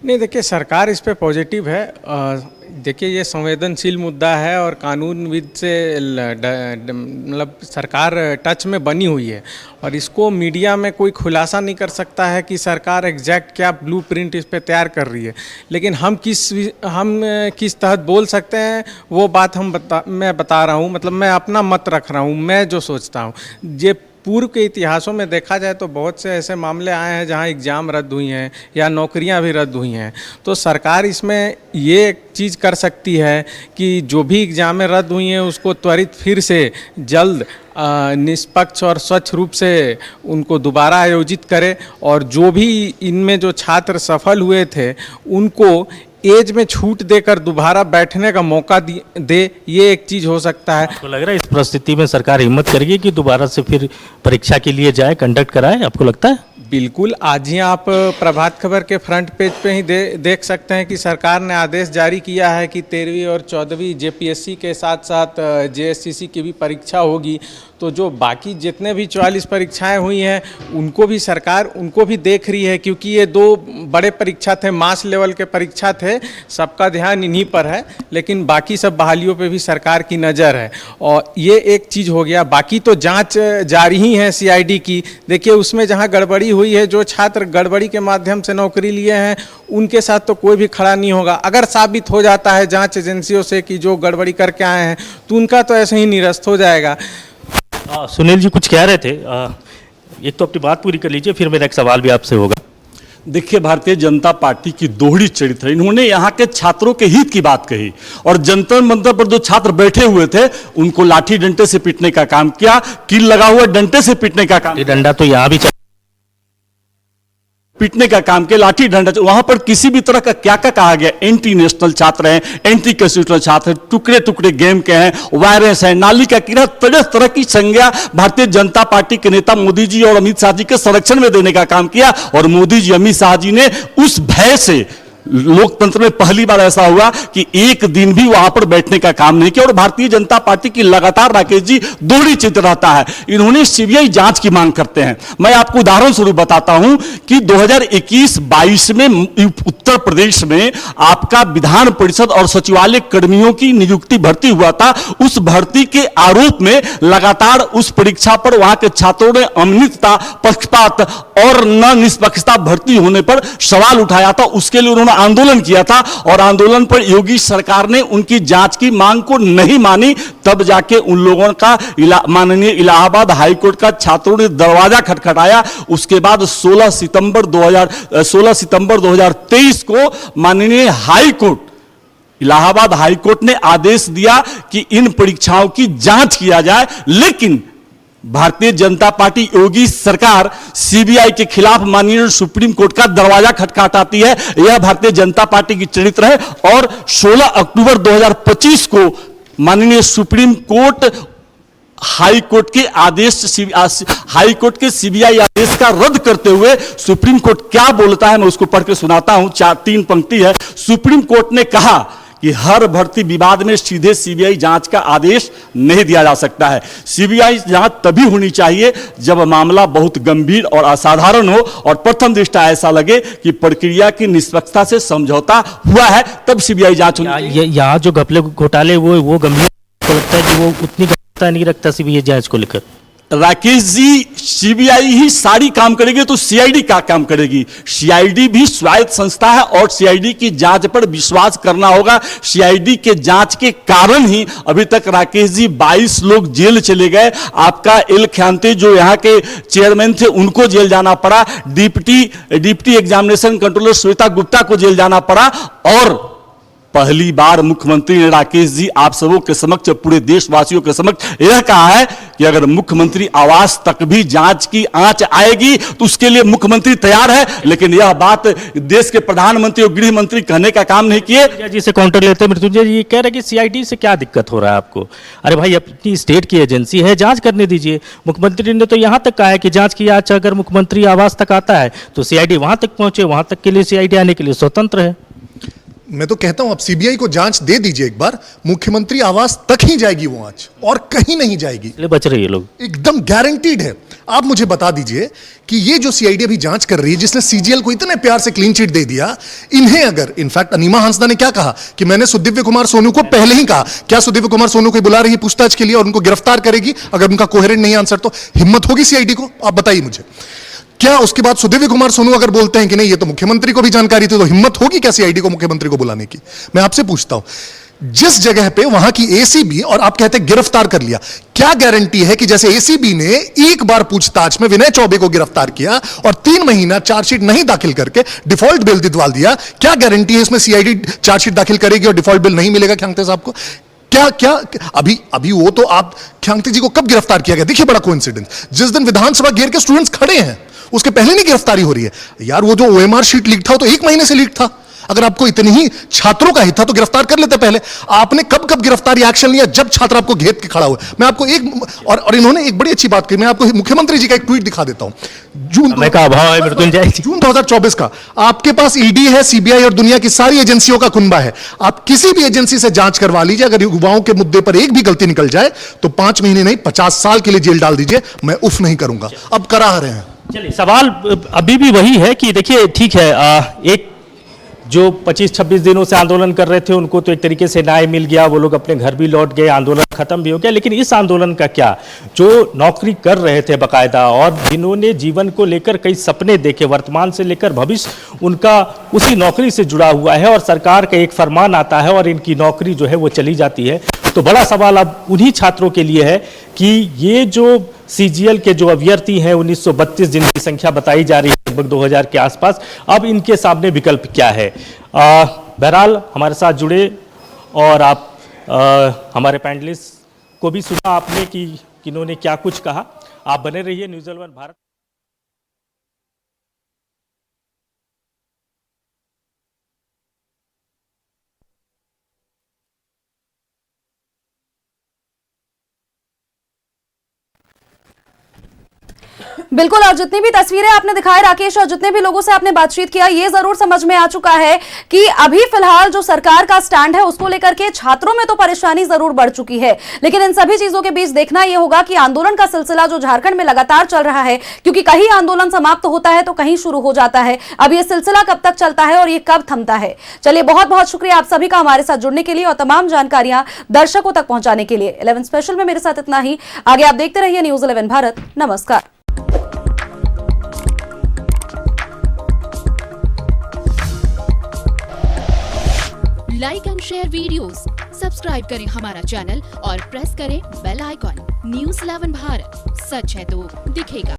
नहीं, देखिए सरकार इस पे पॉजिटिव है। देखिए ये संवेदनशील मुद्दा है और कानूनविद से मतलब सरकार टच में बनी हुई है, और इसको मीडिया में कोई खुलासा नहीं कर सकता है कि सरकार एग्जैक्ट क्या ब्लूप्रिंट इस पे तैयार कर रही है। लेकिन हम किस तहत बोल सकते हैं वो बात मैं बता रहा हूँ। मतलब मैं अपना मत रख रहा हूँ, मैं जो सोचता हूँ। ये पूर्व के इतिहासों में देखा जाए तो बहुत से ऐसे मामले आए हैं जहां एग्ज़ाम रद्द हुई हैं या नौकरियां भी रद्द हुई हैं। तो सरकार इसमें ये एक चीज़ कर सकती है कि जो भी एग्ज़ामें रद्द हुई हैं उसको त्वरित फिर से जल्द निष्पक्ष और स्वच्छ रूप से उनको दोबारा आयोजित करे, और जो भी इनमें जो छात्र सफल हुए थे उनको एज में छूट देकर दोबारा बैठने का मौका दे, ये एक चीज़ हो सकता है। आपको लग रहा है इस परिस्थिति में सरकार हिम्मत करेगी कि दोबारा से फिर परीक्षा के लिए जाए, कंडक्ट कराए, आपको लगता है? बिल्कुल, आज ही आप प्रभात खबर के फ्रंट पेज पे ही देख सकते हैं कि सरकार ने आदेश जारी किया है कि 13वीं और 14वीं जेपीएससी के साथ साथ जेएससीसी की भी परीक्षा होगी। तो जो बाकी जितने भी 44 परीक्षाएं हुई हैं उनको भी सरकार उनको भी देख रही है, क्योंकि ये दो बड़े परीक्षा थे, मास लेवल के परीक्षा थे, सबका ध्यान इन्हीं पर है, लेकिन बाकी सब बहालियों पे भी सरकार की नज़र है। और ये एक चीज़ हो गया। बाकी तो जांच जारी ही है सीआईडी की। देखिए उसमें जहां गड़बड़ी हुई है, जो छात्र गड़बड़ी के माध्यम से नौकरी लिए हैं उनके साथ तो कोई भी खड़ा नहीं होगा। अगर साबित हो जाता है जांच एजेंसियों से कि जो गड़बड़ी करके आए हैं तो उनका तो ऐसे ही निरस्त हो जाएगा। सुनील जी कुछ कह रहे थे, एक तो अपनी बात पूरी कर लीजिए, फिर मेरा एक सवाल भी आपसे होगा। देखिए, भारतीय जनता पार्टी की दोहरी चरित्र, इन्होंने यहाँ के छात्रों के हित की बात कही और जंतर मंतर पर जो छात्र बैठे हुए थे उनको लाठी डंडे से पीटने का काम किया, कील लगा हुआ डंडे से पीटने का काम, डंडा तो यहाँ भी पीटने का काम किया, लाठी डंडा। वहां पर किसी भी तरह का क्या कहा गया? एंटी नेशनल छात्र हैं, एंटी कंस्टिट्यूशनल छात्र हैं, टुकड़े टुकड़े गेम के हैं, वायरस है, नाली का कीड़ा, तरह तरह की संज्ञा भारतीय जनता पार्टी के नेता मोदी जी और अमित शाह जी के संरक्षण में देने का काम किया। और मोदी जी, अमित शाह जी ने उस भय से, लोकतंत्र में पहली बार ऐसा हुआ कि एक दिन भी वहां पर बैठने का काम नहीं किया। और भारतीय जनता पार्टी की लगातार राकेश जी दोहरी चित्र रहता है। इन्होंने सीबीआई जांच की मांग करते हैं। मैं आपको उदाहरण स्वरूप बताता हूं कि 2021-22 में उत्तर प्रदेश में आपका विधान परिषद और सचिवालय कर्मियों की नियुक्ति भर्ती हुआ था। उस भर्ती के आरोप में लगातार उस परीक्षा पर वहां के छात्रों ने अनियमितता, पक्षपात और न निष्पक्षता भर्ती होने पर सवाल उठाया था। उसके लिए उन्होंने आंदोलन किया था और आंदोलन पर योगी सरकार ने उनकी जांच की मांग को नहीं मानी। तब जाके उन लोगों का माननीय इलाहाबाद हाईकोर्ट का छात्रों ने दरवाजा खटखटाया। उसके बाद 16 सितंबर 2023 को माननीय हाईकोर्ट, इलाहाबाद हाईकोर्ट ने आदेश दिया कि इन परीक्षाओं की जांच किया जाए। लेकिन भारतीय जनता पार्टी, योगी सरकार सीबीआई के खिलाफ माननीय सुप्रीम कोर्ट का दरवाजा खटखटाती है। यह भारतीय जनता पार्टी की चरित्र है। और 16 अक्टूबर 2025 को माननीय सुप्रीम कोर्ट हाई कोर्ट के आदेश, हाई कोर्ट के सीबीआई आदेश का रद्द करते हुए सुप्रीम कोर्ट क्या बोलता है मैं उसको पढ़ के सुनाता हूं। 3 पंक्ति है। सुप्रीम कोर्ट ने कहा कि हर भर्ती विवाद में सीधे सीबीआई जांच का आदेश नहीं दिया जा सकता है। सीबीआई जांच तभी होनी चाहिए जब मामला बहुत गंभीर और असाधारण हो और प्रथम दृष्टया ऐसा लगे कि प्रक्रिया की निष्पक्षता से समझौता हुआ है, तब सीबीआई जांच होनी चाहिए। यहाँ जो घपले घोटाले वो गंभीर लगता है कि वो उतनी गंभीरता नहीं रखता सीबीआई जांच को लेकर। राकेश जी, सीबीआई ही सारी काम करेगी तो सीआईडी क्या काम करेगी? सीआईडी भी स्वायत्त संस्था है और सीआईडी की जांच पर विश्वास करना होगा। सीआईडी के जांच के कारण ही अभी तक राकेश जी 22 लोग जेल चले गए। आपका एल ख्यांते जो यहाँ के चेयरमैन थे उनको जेल जाना पड़ा, deputy examination controller Shweta Gupta को जेल जाना पड़ा। और पहली बार मुख्यमंत्री ने, राकेश जी, आप सबों के समक्ष, पूरे देशवासियों के समक्ष यह कहा है कि अगर मुख्यमंत्री आवास तक भी जांच की आंच आएगी तो उसके लिए मुख्यमंत्री तैयार है। लेकिन यह बात देश के प्रधानमंत्री और गृह मंत्री कहने का काम नहीं किए। जी से काउंटर लेते हैं मृत्युंजय जी, ये कह रहे हैं कि सीआईडी से क्या दिक्कत हो रहा है आपको? अरे भाई, अपनी स्टेट की एजेंसी है, जांच करने दीजिए। मुख्यमंत्री ने तो यहां तक कहा है कि जांच की आंच अगर मुख्यमंत्री आवास तक आता है तो सीआईडी वहां तक पहुंचे, वहां तक के लिए सीआईडी आने के लिए स्वतंत्र है। मैं तो कहता हूं आप सीबीआई को जांच दे दीजिए एक बार, मुख्यमंत्री आवास तक ही जाएगी वो आंच और कहीं नहीं जाएगी। बच रही है लोग, एकदम गारंटीड है। आप मुझे बता दीजिए कि ये जो सीआईडी अभी जांच कर रही है, जिसने सीजीएल को इतने प्यार से क्लीन चिट दे दिया, इन्हें अगर, इनफैक्ट अनीमा हांसदा ने क्या कहा कि मैंने सुदीव्य कुमार सोनू को पहले ही कहा, क्या सुदीव्य कुमार सोनू को बुला रही है पूछताछ के लिए और उनको गिरफ्तार करेगी अगर उनका कोहेरेंट नहीं आंसर? तो हिम्मत होगी सीआईडी को? आप बताइए मुझे। क्या उसके बाद सुदीव्य कुमार सोनू अगर बोलते हैं कि नहीं ये तो मुख्यमंत्री को भी जानकारी थी, तो हिम्मत होगी क्या सीआईडी को मुख्यमंत्री को बुलाने की? मैं आपसे पूछता हूं। जिस जगह पे वहां की एसीबी, और आप कहते हैं गिरफ्तार कर लिया, क्या गारंटी है कि जैसे एसीबी ने एक बार पूछताछ में विनय चौबे को गिरफ्तार किया और 3 महीना चार्जशीट नहीं दाखिल करके डिफॉल्ट बिल दिलवा दिया, क्या गारंटी है इसमें सीआईडी चार्जशीट दाखिल करेगी और डिफॉल्ट बिल नहीं मिलेगा ख्यांगते साहब को? क्या अभी वो तो आप ख्यांगते जी को कब गिरफ्तार किया गया? देखिए बड़ा कोइंसिडेंस, जिस दिन विधानसभा घेर के स्टूडेंट्स खड़े हैं उसके पहले नहीं गिरफ्तारी हो रही है। यार वो जो ओएमआर शीट लीक था वो तो 1 महीने से लीक था। अगर आपको इतनी ही छात्रों का हित था तो गिरफ्तार कर लेते पहले। आपने कब गिरफ्तारी एक्शन लिया? जब छात्र आपको घेर के खड़ा हुआ। मैं आपको और इन्होंने एक बड़ी अच्छी बात कही, मैं आपको मुख्यमंत्री जी का एक ट्वीट दिखा देता हूं, जून 2024 का। आपके पास ईडी है, सीबीआई और दुनिया की सारी एजेंसियों का कुनबा है। आप किसी भी एजेंसी से जांच करवा लीजिए, अगर युवाओं के मुद्दे पर एक भी गलती निकल जाए तो 5 महीने नहीं 50 साल के लिए जेल डाल दीजिए, मैं उफ नहीं करूंगा। अब करा रहे हैं। चलिए, सवाल अभी भी वही है कि देखिए ठीक है, एक जो 25-26 दिनों से आंदोलन कर रहे थे उनको तो एक तरीके से न्याय मिल गया, वो लोग अपने घर भी लौट गए, आंदोलन खत्म भी हो गया। लेकिन इस आंदोलन का क्या, जो नौकरी कर रहे थे बकायदा और जिन्होंने जीवन को लेकर कई सपने देखे, वर्तमान से लेकर भविष्य उनका उसी नौकरी से जुड़ा हुआ है, और सरकार का एक फरमान आता है और इनकी नौकरी जो है वो चली जाती है। तो बड़ा सवाल अब उन्हीं छात्रों के लिए है कि ये जो सीजीएल के जो अभ्यर्थी हैं 1932 जिनकी संख्या बताई जा रही है लगभग 2000 के आसपास, अब इनके सामने विकल्प क्या है? बहरहाल हमारे साथ जुड़े और आप हमारे पैनलिस्ट को भी सुना आपने कि किन्होंने क्या कुछ कहा। आप बने रहिए न्यूज़ 11 भारत। बिल्कुल, और जितनी भी तस्वीरें आपने दिखाई राकेश और जितने भी लोगों से आपने बातचीत किया, ये जरूर समझ में आ चुका है कि अभी फिलहाल जो सरकार का स्टैंड है उसको लेकर के छात्रों में तो परेशानी जरूर बढ़ चुकी है, लेकिन इन सभी चीजों के बीच देखना यह होगा कि आंदोलन का सिलसिला जो झारखंड में लगातार चल रहा है, क्योंकि कहीं आंदोलन समाप्त होता है तो कहीं शुरू हो जाता है, अब यह सिलसिला कब तक चलता है और ये कब थमता है। चलिए, बहुत बहुत शुक्रिया आप सभी का हमारे साथ जुड़ने के लिए और तमाम जानकारियां दर्शकों तक पहुंचाने के लिए। 11 स्पेशल में मेरे साथ इतना ही। आगे आप देखते रहिए न्यूज़ 11 भारत। नमस्कार। Like and share videos, subscribe करें हमारा चैनल और प्रेस करें बेल आइकॉन। न्यूज़ 11 भारत, सच है तो दिखेगा।